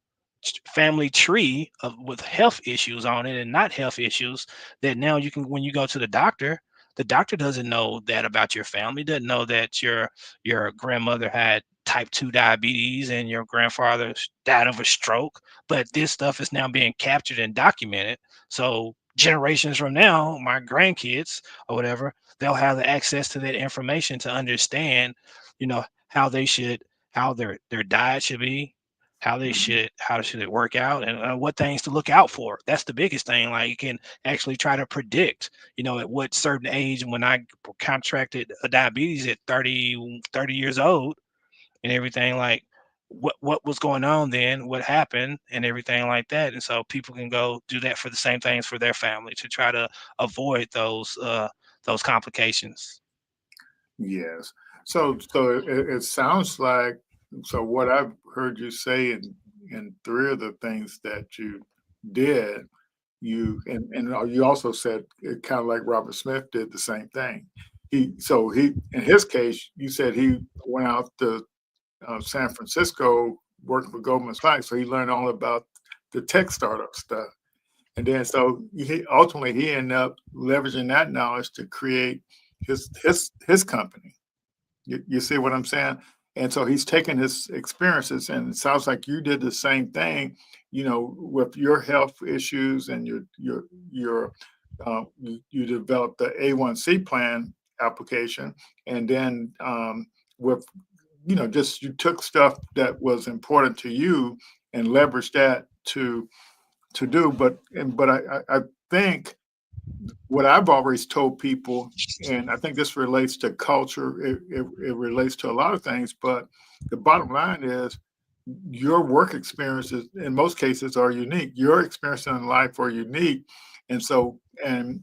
E: family tree of with health issues on it and not health issues, that now you can, when you go to the doctor doesn't know that about your family, doesn't know that your grandmother had type 2 diabetes and your grandfather died of a stroke, but this stuff is now being captured and documented. So generations from now, my grandkids or whatever, they'll have the access to that information to understand, how they should, how their diet should be,
F: Mhm.
E: how should it work out, and what things to look out for. That's the biggest thing. Like you can actually try to predict, at what certain age. When I contracted a diabetes at 30 years old and everything, like what was going on then, what happened and everything like that. And so people can go do that for the same things for their family to try to avoid those complications.
F: Yes. So it sounds like, so what I've heard you say in three of the things that you did, you and you also said it kind of like Robert Smith did the same thing. he in his case, you said he went out to San Francisco working for Goldman Sachs, so he learned all about the tech startup stuff. And then so ultimately he ended up leveraging that knowledge to create his company. You see what I'm saying? And so he's taken his experiences, and it sounds like you did the same thing, with your health issues and you developed the A1C plan application, and then with just you took stuff that was important to you and leveraged that to do. But I think what I've always told people, and I think this relates to culture, it relates to a lot of things, but the bottom line is your work experiences in most cases are unique. Your experiences in life are unique. And so, and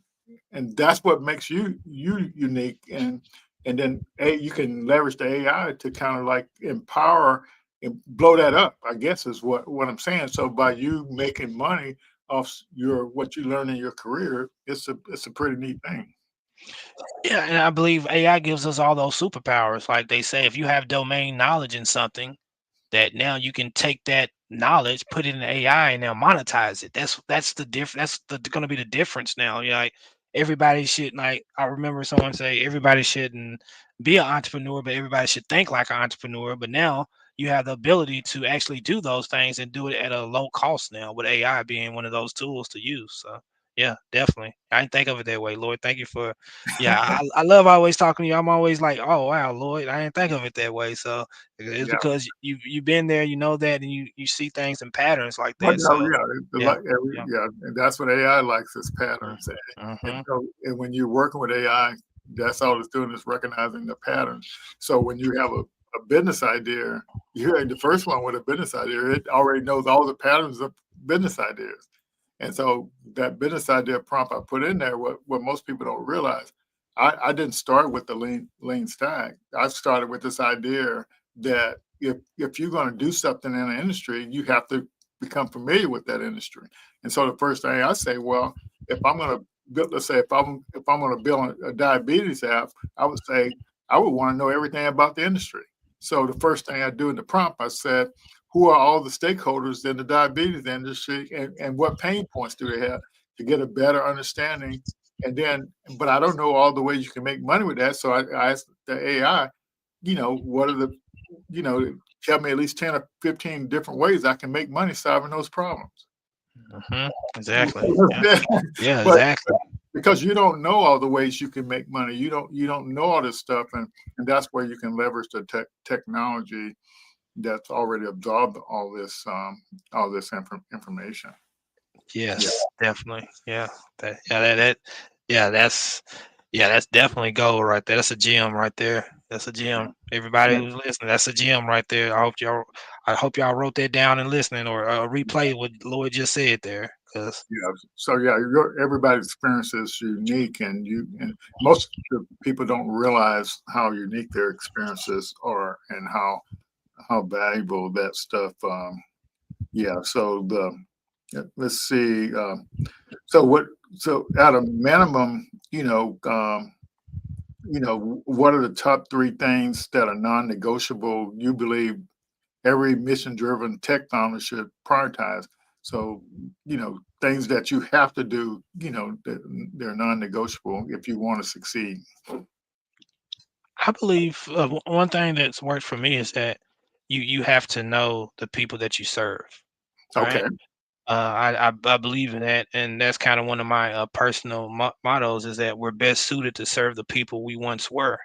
F: that's what makes you unique. And then you can leverage the AI to kind of like empower and blow that up, I guess is what I'm saying. So by you making money off what you learn in your career, it's a pretty neat thing.
E: Yeah, and I believe AI gives us all those superpowers. Like they say, if you have domain knowledge in something, that now you can take that knowledge, put it in AI, and now monetize it. That's the difference. That's going to be the difference now. You're like everybody should like. I remember someone say everybody shouldn't be an entrepreneur, but everybody should think like an entrepreneur. But now you have the ability to actually do those things and do it at a low cost now, with AI being one of those tools to use. So yeah, definitely. I didn't think of it that way, Lloyd. Thank you for. Yeah, I love always talking to you. I'm always like, oh wow, Lloyd, I didn't think of it that way. So it's
F: Yeah.
E: because you've been there, you know that, and you see things in patterns like
F: Well,
E: that. So yeah, yeah,
F: yeah, and that's what AI likes is
E: mm,
F: patterns.
E: mhm,
F: And when you're working with AI, that's all it's doing is recognizing the pattern. So when you have a business idea, you're the first one with a business idea, it already knows all the patterns of business ideas. And so that business idea prompt I put in there, what most people don't realize, I didn't start with the lean stack. I started with this idea that if you're going to do something in an industry, you have to become familiar with that industry. And so the first thing I say, well, if I'm going to build, let's say if I'm going to build a diabetes app, I would say I would want to know everything about the industry. So the first thing I do in the prompt, I said, who are all the stakeholders in the diabetes industry, and what pain points do they have, to get a better understanding. And then, but I don't know all the ways you can make money with that. So I asked the AI, what are the, tell me at least 10 or 15 different ways I can make money solving those problems.
E: exactly. Yeah, yeah,
F: But
E: exactly.
F: because you don't know all the ways you can make money, you don't know all this stuff, and that's where you can leverage the technology that's already absorbed all this information.
E: Yes,
F: Yeah.
E: definitely. Yeah, yeah, that's definitely gold right there. That's a gem right there. That's a gem. Everybody
F: Yeah.
E: who's listening, that's a gem right there. I hope y'all wrote that down and listening, or replay what Lloyd just said there. Cause
F: Yeah. So yeah, everybody's experience is unique, and most of the people don't realize how unique their experiences are and how valuable that stuff. Yeah. So let's see. So at a minimum, what are the top three things that are non-negotiable you believe every mission-driven tech founder should prioritize? So, things that you have to do, they're non-negotiable if you want to succeed.
E: I believe one thing that's worked for me is that you have to know the people that you serve,
F: Okay.
E: right? I believe in that, and that's kind of one of my personal mottos is that we're best suited to serve the people we once were.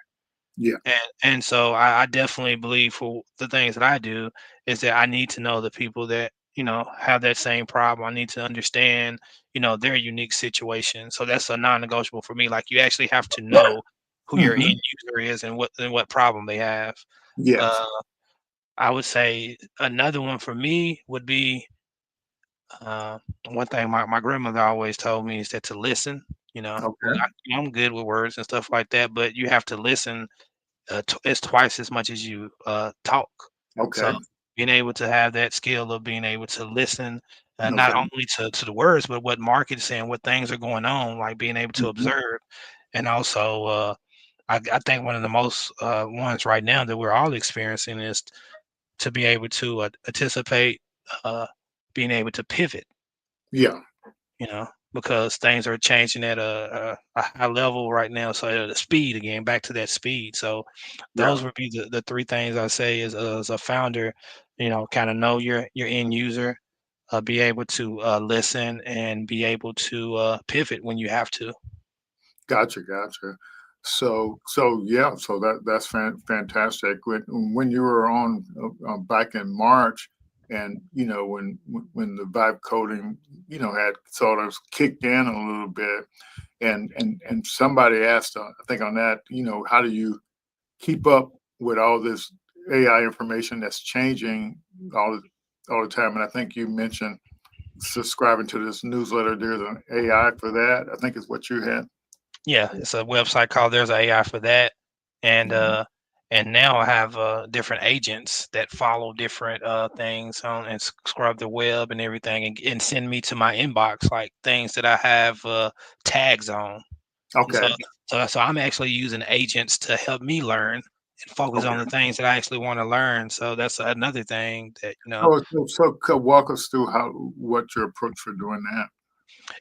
F: Yeah.
E: And so I definitely believe for the things that I do is that I need to know the people that, have that same problem. I need to understand, their unique situation. So that's a non-negotiable for me. Like you actually have to know who your
F: Hmm.
E: end user is and what problem they have.
F: Yes.
E: Uh, I would say another one for me would be uh, one thing my grandmother always told me is that to listen.
F: Okay.
E: I'm good with words and stuff like that, but you have to listen it's twice as much as you talk. So
F: Okay.
E: being able to have that skill of being able to listen, not
F: Okay.
E: only to the words, but what market is saying, what things are going on, like being able to
F: Hmm.
E: observe, and also I think one of the most ones right now that we're all experiencing is to be able to anticipate uh, being able to pivot,
F: Yeah,
E: you know, because things are changing at a high level right now. So the speed again, back to that speed. So
F: yeah.
E: those would be the three things I say as a founder, you know, kind of know your end user, be able to listen and be able to pivot when you have to.
F: Gotcha, gotcha. So yeah, so that's fantastic. When you were on back in March, and when the vibe coding had sort of kicked in a little bit, and somebody asked, I think on that, how do you keep up with all this AI information that's changing all the time? And I think you mentioned subscribing to this newsletter. There's an AI for that, I think is what you had.
E: Yeah, it's a website called There's AI for that, and
F: Mhm.
E: now I have different agents that follow different things on and scrub the web and everything, and send me to my inbox like things that I have tags on. And so,
F: Okay.
E: so I'm actually using agents to help me learn and focus on
F: Okay.
E: the things that I actually want to learn. So that's another thing that
F: So could walk us through what your approach for doing that.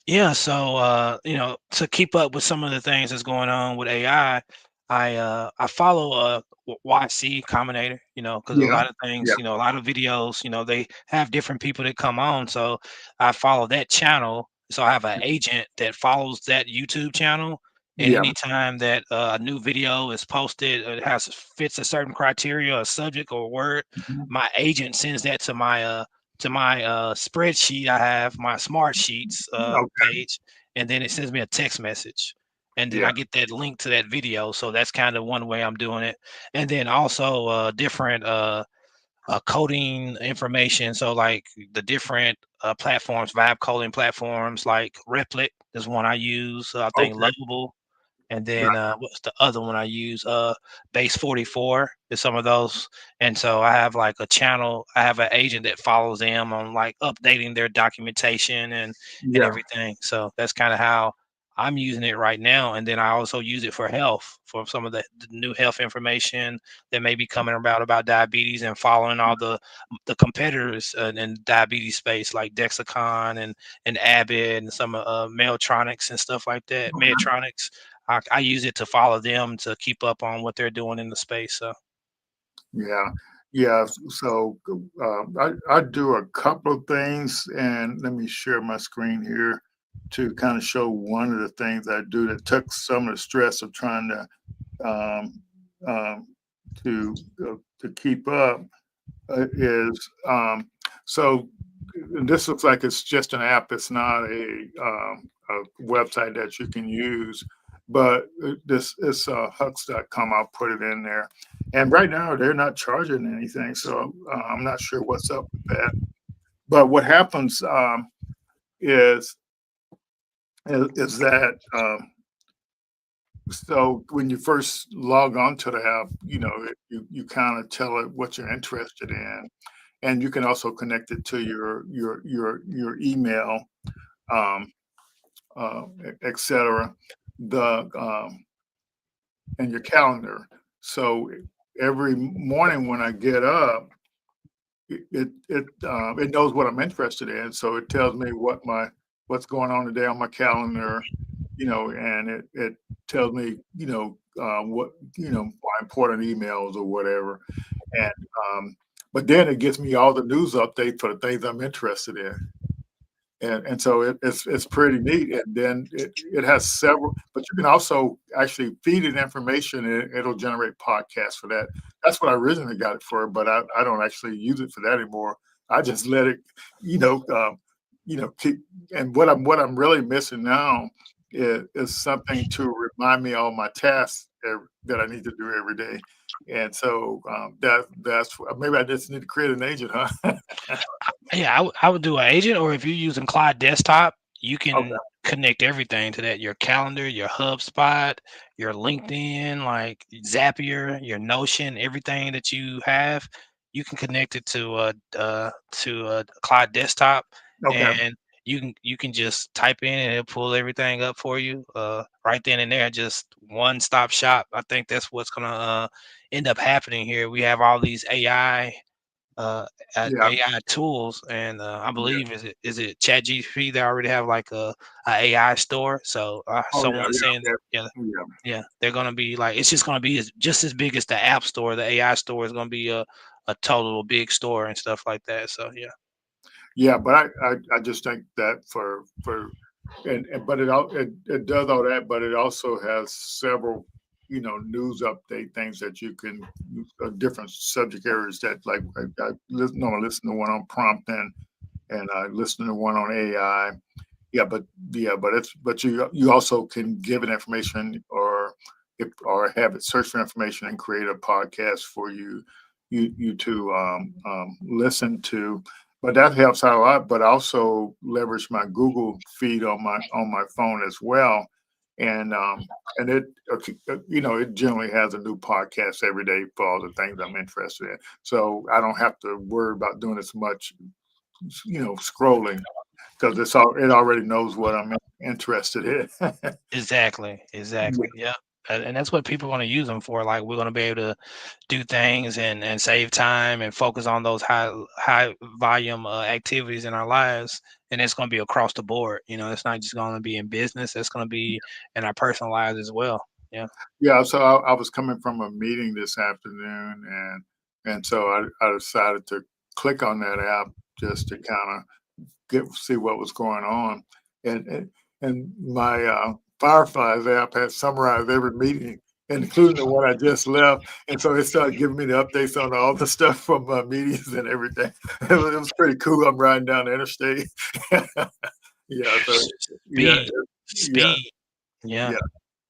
E: Yeah, so to keep up with some of the things that's going on with AI, I follow YC Combinator, because a
F: Yeah.
E: lot of
F: Yeah.
E: things, a lot of videos, they have different people that come on. So I follow that channel. So I have an agent that follows that YouTube channel. And
F: Yeah.
E: anytime that a new video is posted, it has fits a certain criteria, a subject or a word,
F: Mhm.
E: my agent sends that to my spreadsheet. I have my smart sheets
F: Okay.
E: page, and then it sends me a text message, and then
F: Yeah.
E: I get that link to that video. So that's kind of one way I'm doing it. And then also different coding information. So like the different platforms, vibe coding platforms like Replit is one I use. I think
F: Okay.
E: Lovable. And then
F: Got
E: what's the other one I use? Base 44 is some of those. And so I have like a channel, I have an agent that follows them on like updating their documentation and
F: Yeah.
E: everything. So that's kind of how I'm using it right now. And then I also use it for health, for some of the new health information that may be coming about diabetes, and following all the competitors in diabetes space like Dexicon and Abbott and some Medtronics and stuff like that.
F: Okay.
E: Medtronics. I use it to follow them to keep up on what they're doing in the space. So
F: Yeah. Yeah. So I do a couple of things, and let me share my screen here to kind of show one of the things I do that took some of the stress of trying um, um, to keep up is so this looks like it's just an app. It's not a website that you can use, but this is Hux.com. I'll put it in there. And right now they're not charging anything, so I'm not sure what's up with that. But what happens is is that so when you first log on to the app, you kind of tell it what you're interested in, and you can also connect it to your email, um, etc. The and your calendar. So every morning when I get up, it knows what I'm interested in. So it tells me what's going on today on my calendar, and it tells me, what, my important emails or whatever. And but then it gives me all the news updates for the things I'm interested in. And so it's pretty neat. And then it has several, but you can also actually feed it information, and it'll generate podcasts for that. That's what I originally got it for, but I don't actually use it for that anymore. I just let it, keep. And what I'm really missing now is something to remind me all my tasks that I need to do every day. And so that's maybe I just need to create an agent, huh?
E: yeah, I would do an agent, or if you're using Cloud Desktop, you
F: Okay.
E: can connect everything to that. Your calendar, your HubSpot, your LinkedIn, like Zapier, your Notion, everything that you have, you can connect it to Cloud Desktop,
F: Okay.
E: and you can just type in and it'll pull everything up for you right then and there, just one stop shop. I think that's what's gonna end up happening here. We have all these uh,
F: Yeah,
E: AI tools, and I
F: yeah.
E: believe is it ChatGPT? They already have like a AI store. So
F: Oh yeah,
E: someone's saying,
F: yeah,
E: yeah,
F: yeah, yeah.
E: yeah, they're gonna be like, it's just gonna be just as big as the App Store. The AI store is gonna be a total big store and stuff like that. So yeah.
F: Yeah, but I just think that for and but it does all that, but it also has several, news update things that you can different subject areas that like I listen to one on prompting and I listen to one on AI. But you also can give it information or have it search for information and create a podcast for you to listen to. But that helps out a lot. But also leverage my Google feed on my phone as well, and it generally has a new podcast every day for all the things I'm interested in. So I don't have to worry about doing as much scrolling because it already knows what I'm interested in.
E: Exactly, exactly. Yeah. And that's what people want to use them for. Like, we're going to be able to do things and save time and focus on those high volume activities in our lives. And it's going to be across the board. It's not just going to be in business. It's going to be in our personal lives as well. Yeah.
F: Yeah, so I was coming from a meeting this afternoon, and so I decided to click on that app just to kind of see what was going on, and my Fireflies app has summarized every meeting, including the one I just left, and so it started giving me the updates on all the stuff from meetings and everything. It was pretty cool. I'm riding down the interstate. Yeah, so yeah,
E: Speed,
F: yeah,
E: speed. Yeah.
F: yeah,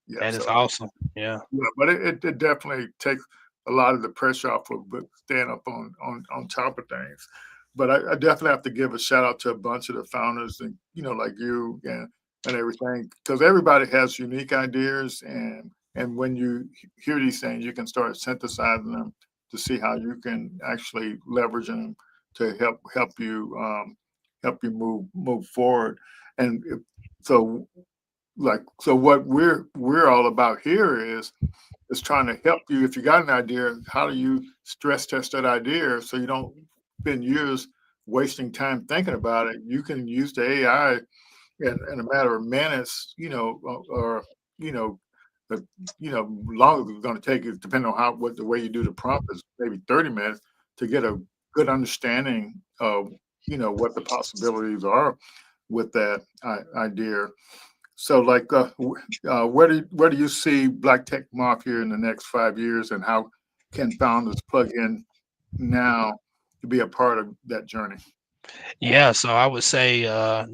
F: yeah.
E: That is
F: So
E: awesome. Yeah.
F: yeah, but it definitely takes a lot of the pressure off of staying up on top of things. But I definitely have to give a shout out to a bunch of the founders and like you and everything because everybody has unique ideas and when you hear these things, you can start synthesizing them to see how you can actually leverage them to help you move forward. And so so what we're all about here is trying to help you. If you got an idea, how do you stress test that idea so you don't spend years wasting time thinking about it? You can use the AI in a matter of minutes, or you know, but long as it's going to take is depending on what the way you do the prompt is maybe 30 minutes to get a good understanding of what the possibilities are with that idea. So, like, where do you see Black Tech Mafia in the next 5 years, and how can founders plug in now to be a part of that journey?
E: Yeah, so I would say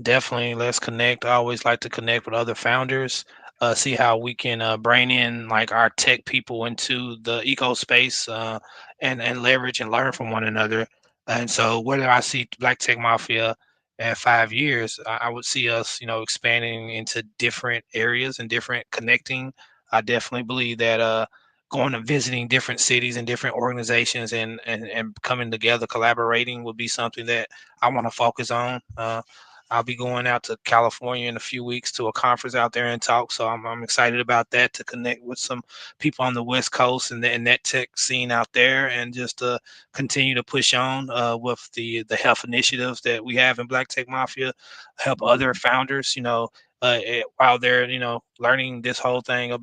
E: definitely let's connect. I always like to connect with other founders, see how we can bring in like our tech people into the eco space and leverage and learn from one another. And so whether I see Black Tech Mafia in 5 years, I would see us, expanding into different areas and different connecting. I definitely believe that going and visiting different cities and different organizations and coming together, collaborating would be something that I want to focus on. I'll be going out to California in a few weeks to a conference out there and talk. So I'm excited about that to connect with some people on the West Coast and that tech scene out there, and just to continue to push on with the health initiatives that we have in Black Tech Mafia, help other founders, while they're learning this whole thing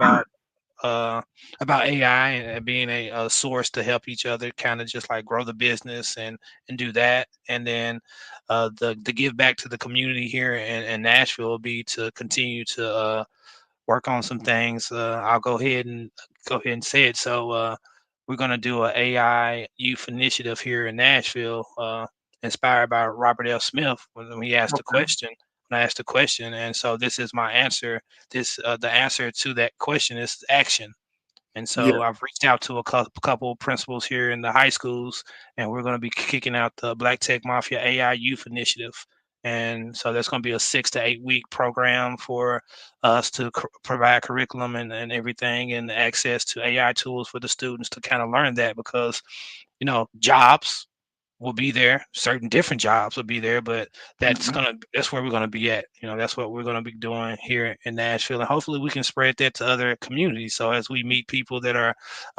E: uh, about AI and being a source to help each other, kind of just like grow the business and do that. And then the give back to the community here in Nashville will be to continue to work on some things. I'll go ahead and say it. So we're gonna do a AI youth initiative here in Nashville, inspired by Robert L. Smith when he asked the
F: Okay.
E: question. When I asked the question, and so this is my answer. The answer to that question is action. And
F: Yeah.
E: so I've reached out to a couple principals here in the high schools, and we're going to be kicking out the Black Tech Mafia AI Youth Initiative. And so that's going to be a 6 to 8 week program for us to provide curriculum and everything and access to AI tools for the students to kind of learn that, because, jobs, will be there. Certain different jobs will be there, but that's
F: Mhm.
E: that's where we're gonna be at. That's what we're gonna be doing here in Nashville, and hopefully we can spread that to other communities. So as we meet people that are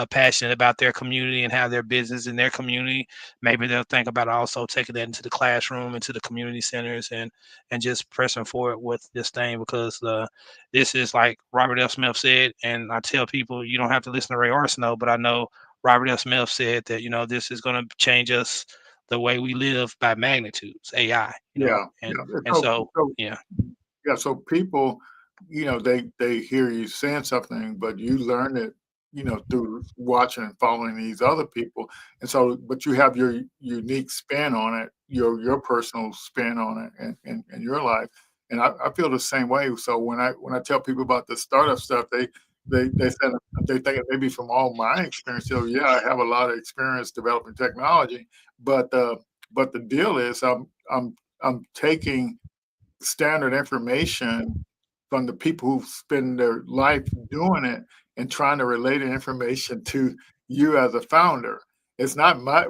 E: passionate about their community and have their business in their community, maybe they'll think about also taking that into the classroom, into the community centers, and just pressing forward with this thing because this is like Robert F. Smith said, and I tell people you don't have to listen to Ray Arceneaux, but I know Robert F. Smith said that this is going to change us the way we live by magnitudes, AI,
F: Yeah,
E: and
F: yeah.
E: so yeah,
F: Yeah, so people, they hear you saying something, but you learn it, through watching and following these other people. And so, but you have your unique spin on it, your personal spin on it and your life. And I feel the same way. So when I tell people about the startup stuff, they said they think it may be from all my experience. So yeah, I have a lot of experience developing technology, but but the deal is I'm taking standard information from the people who spend their life doing it and trying to relate the information to you as a founder. It's not my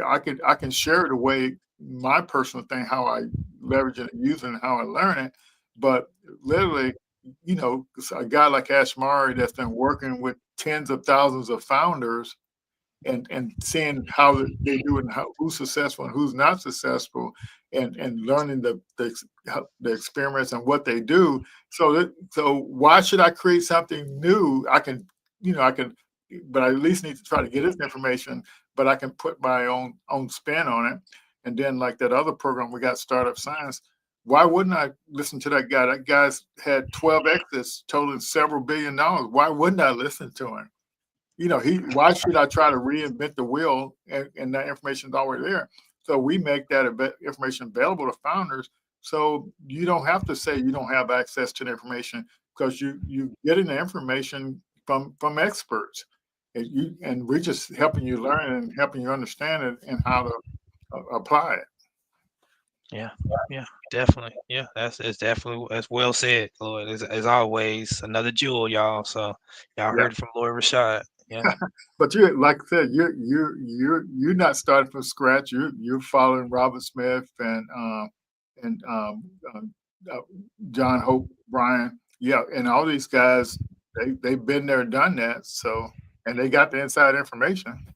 F: I can share the way my personal thing, how I leverage it and use it and how I learn it. But literally, a guy like Ash Murray that's been working with tens of thousands of founders and seeing how they do and who's successful and who's not successful and learning the experiments and what they do. So why should I create something new? I can, but I at least need to try to get this information, but I can put my own spin on it. And then like that other program we got, Startup Science, why wouldn't I listen to that guy? That guy's had 12 exits totaling several $billion. Why wouldn't I listen to him? Why should I try to reinvent the wheel and that information is already there? So we make that information available to founders. So you don't have to say you don't have access to the information because you getting the information from experts, and we're just helping you learn and helping you understand it and how to apply it.
E: yeah, yeah, definitely, yeah. It's definitely that's well said, Lloyd. As always, another jewel, y'all. So y'all
F: Yeah.
E: heard it from Lloyd Rashad. Yeah,
F: But you, like I said, you're not starting from scratch. You're following Robert Smith and uh, John Hope Bryan. Yeah, and all these guys, they've been there, done that. So, and they got the inside information.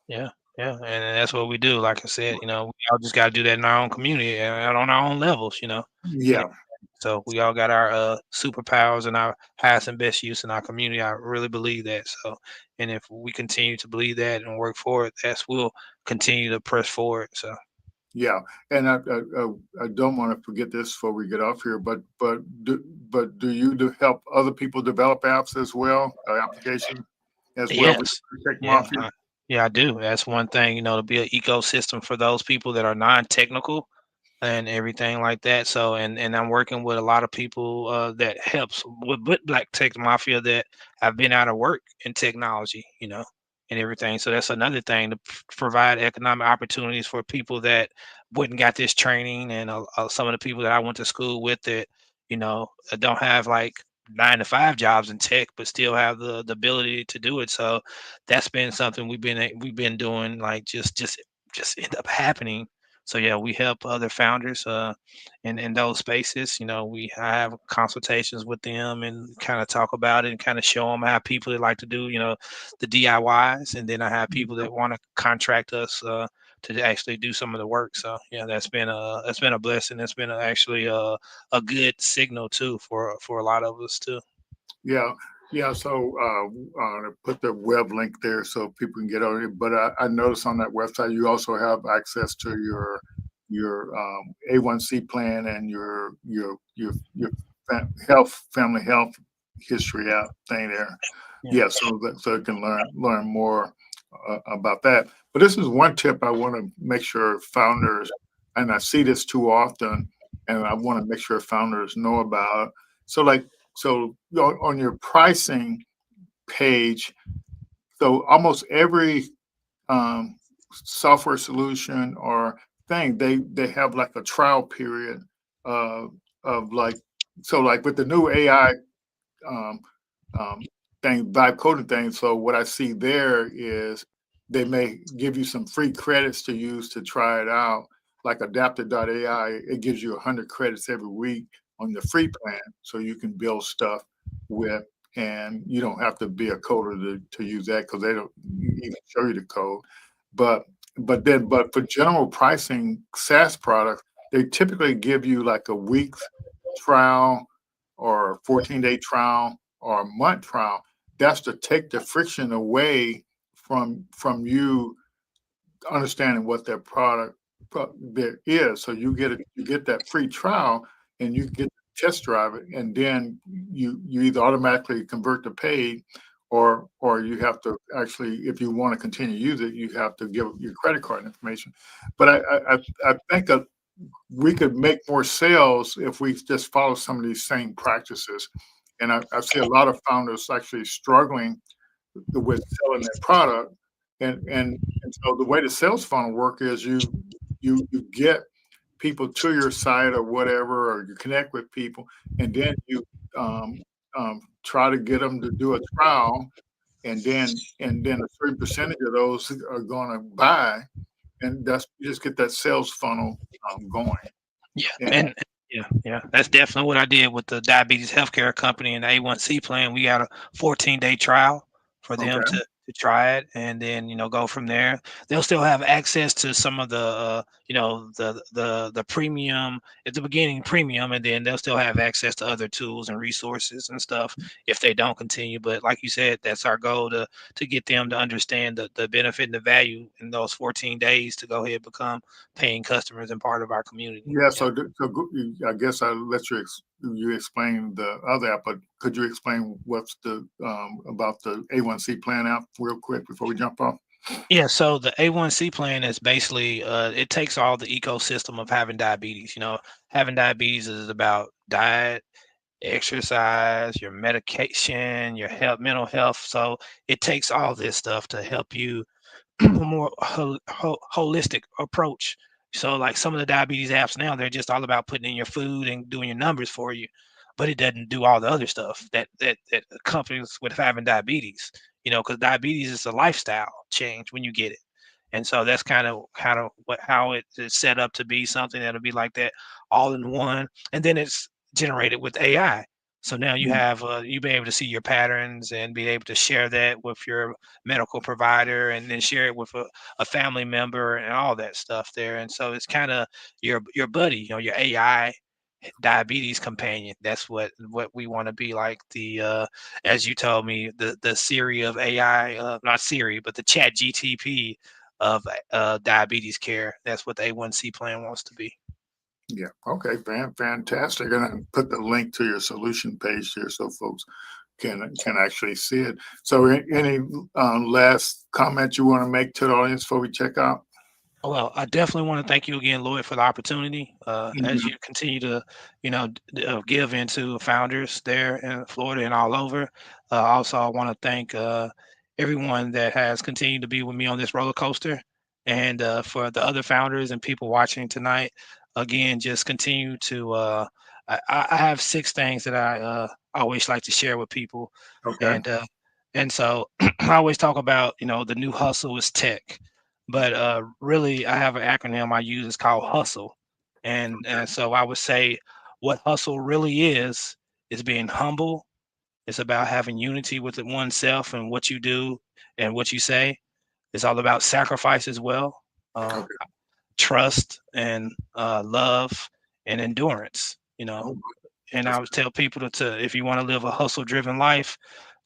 E: yeah, yeah, and that's what we do. Like I said, we all just got to do that in our own community and on our own levels. And
F: Yeah,
E: so we all got our superpowers and our highest and best use in our community. I really believe that. So, and if we continue to believe that and work for it, we'll continue to press forward. So,
F: yeah. And I don't want to forget this before we get off here. But do you help other people develop apps as well, applications as well with
E: yes,
F: Tech
E: yeah,
F: Mafia?
E: yeah, I do. That's one thing, to be an ecosystem for those people that are non-technical and everything like that. So, and I'm working with a lot of people that helps with Black Tech Mafia that have been out of work in technology, and everything. So that's another thing to provide economic opportunities for people that wouldn't got this training, and some of the people that I went to school with that don't have like 9 to 5 jobs in tech, but still have the ability to do it. So that's been something we've been doing, like just end up happening. So yeah, we help other founders in those spaces. I have consultations with them and kind of talk about it and kind of show them how people that like to do the DIYs, and then I have people that want to contract us to actually do some of the work. So yeah, that's been a blessing. That's been actually a good signal too for a lot of us too.
F: Yeah, yeah. So put the web link there so people can get on it. But I noticed on that website you also have access to your A1C plan and your family health history app thing there.
E: Yeah.
F: Yeah, so you can learn more about that. But this is one tip I want to make sure founders, and I see this too often, and I want to make sure founders know about. So like on your pricing page, so almost every um, software solution or thing, they have like a trial period uh, of like, so like with the new AI um, um, thing, vibe coding thing. So what I see there is they may give you some free credits to use to try it out. Like Adaptive.ai, it gives you 100 credits every week on the free plan, so you can build stuff with, and you don't have to be a coder to use that, because they don't even show you the code. But for general pricing SaaS products, they typically give you like a week's trial or a 14-day trial or a month trial. That's to take the friction away from you understanding what their product there is. So you get that free trial, and you get to test drive it, and then you either automatically convert to paid, or you have to actually, if you want to continue to use it, you have to give your credit card information. But I think we could make more sales if we just follow some of these same practices. And I see a lot of founders actually struggling with selling their product. And so the way the sales funnel work is you get people to your site or whatever, or you connect with people, and then you try to get them to do a trial, and then a certain percentage of those are going to buy, and you just get that sales funnel going.
E: Yeah,
F: And
E: yeah, that's definitely what I did with the diabetes healthcare company and the A1C plan. We got a 14-day trial for them
F: okay,
E: to try it, and then go from there. They'll still have access to some of the the premium at the beginning, premium, and then they'll still have access to other tools and resources and stuff if they don't continue. But like you said, that's our goal, to get them to understand the benefit and the value in those 14 days to go ahead and become paying customers and part of our community.
F: yeah. I guess I'll let you explain the other app, but could you explain what's the about the A1C plan app real quick before we jump off?
E: Yeah, so the A1C plan is basically it takes all the ecosystem of having diabetes. Having diabetes is about diet, exercise, your medication, your health, mental health. So it takes all this stuff to help you a more holistic approach. So like some of the diabetes apps now, they're just all about putting in your food and doing your numbers for you, but it doesn't do all the other stuff that accompanies with having diabetes. Because diabetes is a lifestyle change when you get it. And so that's kind of how it is set up to be something that'll be like that all in one. And then it's generated with AI. So now you
F: Mm.
E: have you be able to see your patterns and be able to share that with your medical provider, and then share it with a family member and all that stuff there. And so it's kind of your buddy, your AI diabetes companion. That's what we want to be like, the as you told me, the Siri of AI, not Siri, but the Chat GTP of diabetes care. That's what the A1C plan wants to be.
F: Yeah. Okay. Fantastic. And I put the link to your solution page here so folks can actually see it. So, any last comment you want to make to the audience before we check out?
E: Well, I definitely want to thank you again, Lloyd, for the opportunity. As
F: Mhm.
E: you continue to, give into founders there in Florida and all over. Also, I want to thank everyone that has continued to be with me on this roller coaster, and for the other founders and people watching tonight. Again, just continue to. I have 6 things that I always like to share with people,
F: Okay.
E: and so I always talk about, the new hustle is tech, but really I have an acronym I use. It's called hustle, and so I would say what hustle really is being humble. It's about having unity with oneself and what you do and what you say. It's all about sacrifice as well, uh,
F: Okay.
E: trust and love and endurance.
F: Oh,
E: And I
F: that's
E: would tell people to if you want to live a hustle driven life,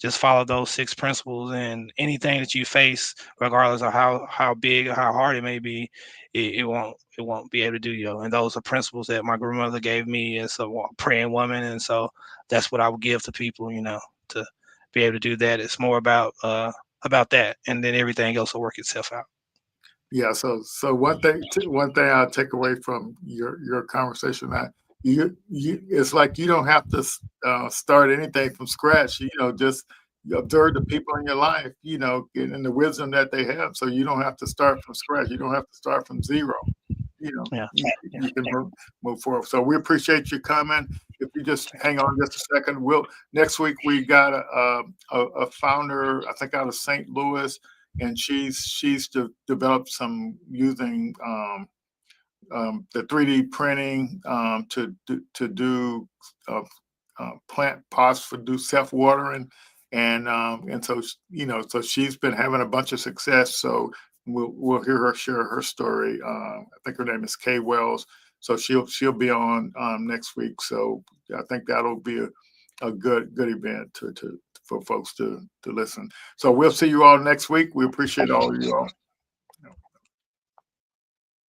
E: just follow those 6 principles, and anything that you face, regardless of how big or how hard it may be, it won't be able to do you. And those are principles that my grandmother gave me as a praying woman, and so that's what I would give to people, to be able to do that. It's more about that, and then everything else will work itself out.
F: Yeah, so one thing I'll take away from your conversation, that you it's like you don't have to start anything from scratch. Just you observe the people in your life, and the wisdom that they have. So you don't have to start from scratch. You don't have to start from zero.
E: Yeah.
F: You can move forward. So we appreciate you coming. If you just hang on just a second, next week we got a founder, I think out of St. Louis. and she's developed some using the 3D printing to do plant pots for do self watering, and so so she's been having a bunch of success. So we'll hear her share her story. I think her name is Kay Wells. So she'll be on next week. So I think that'll be a good event for folks to listen. So we'll see you all next week. We appreciate all of you all.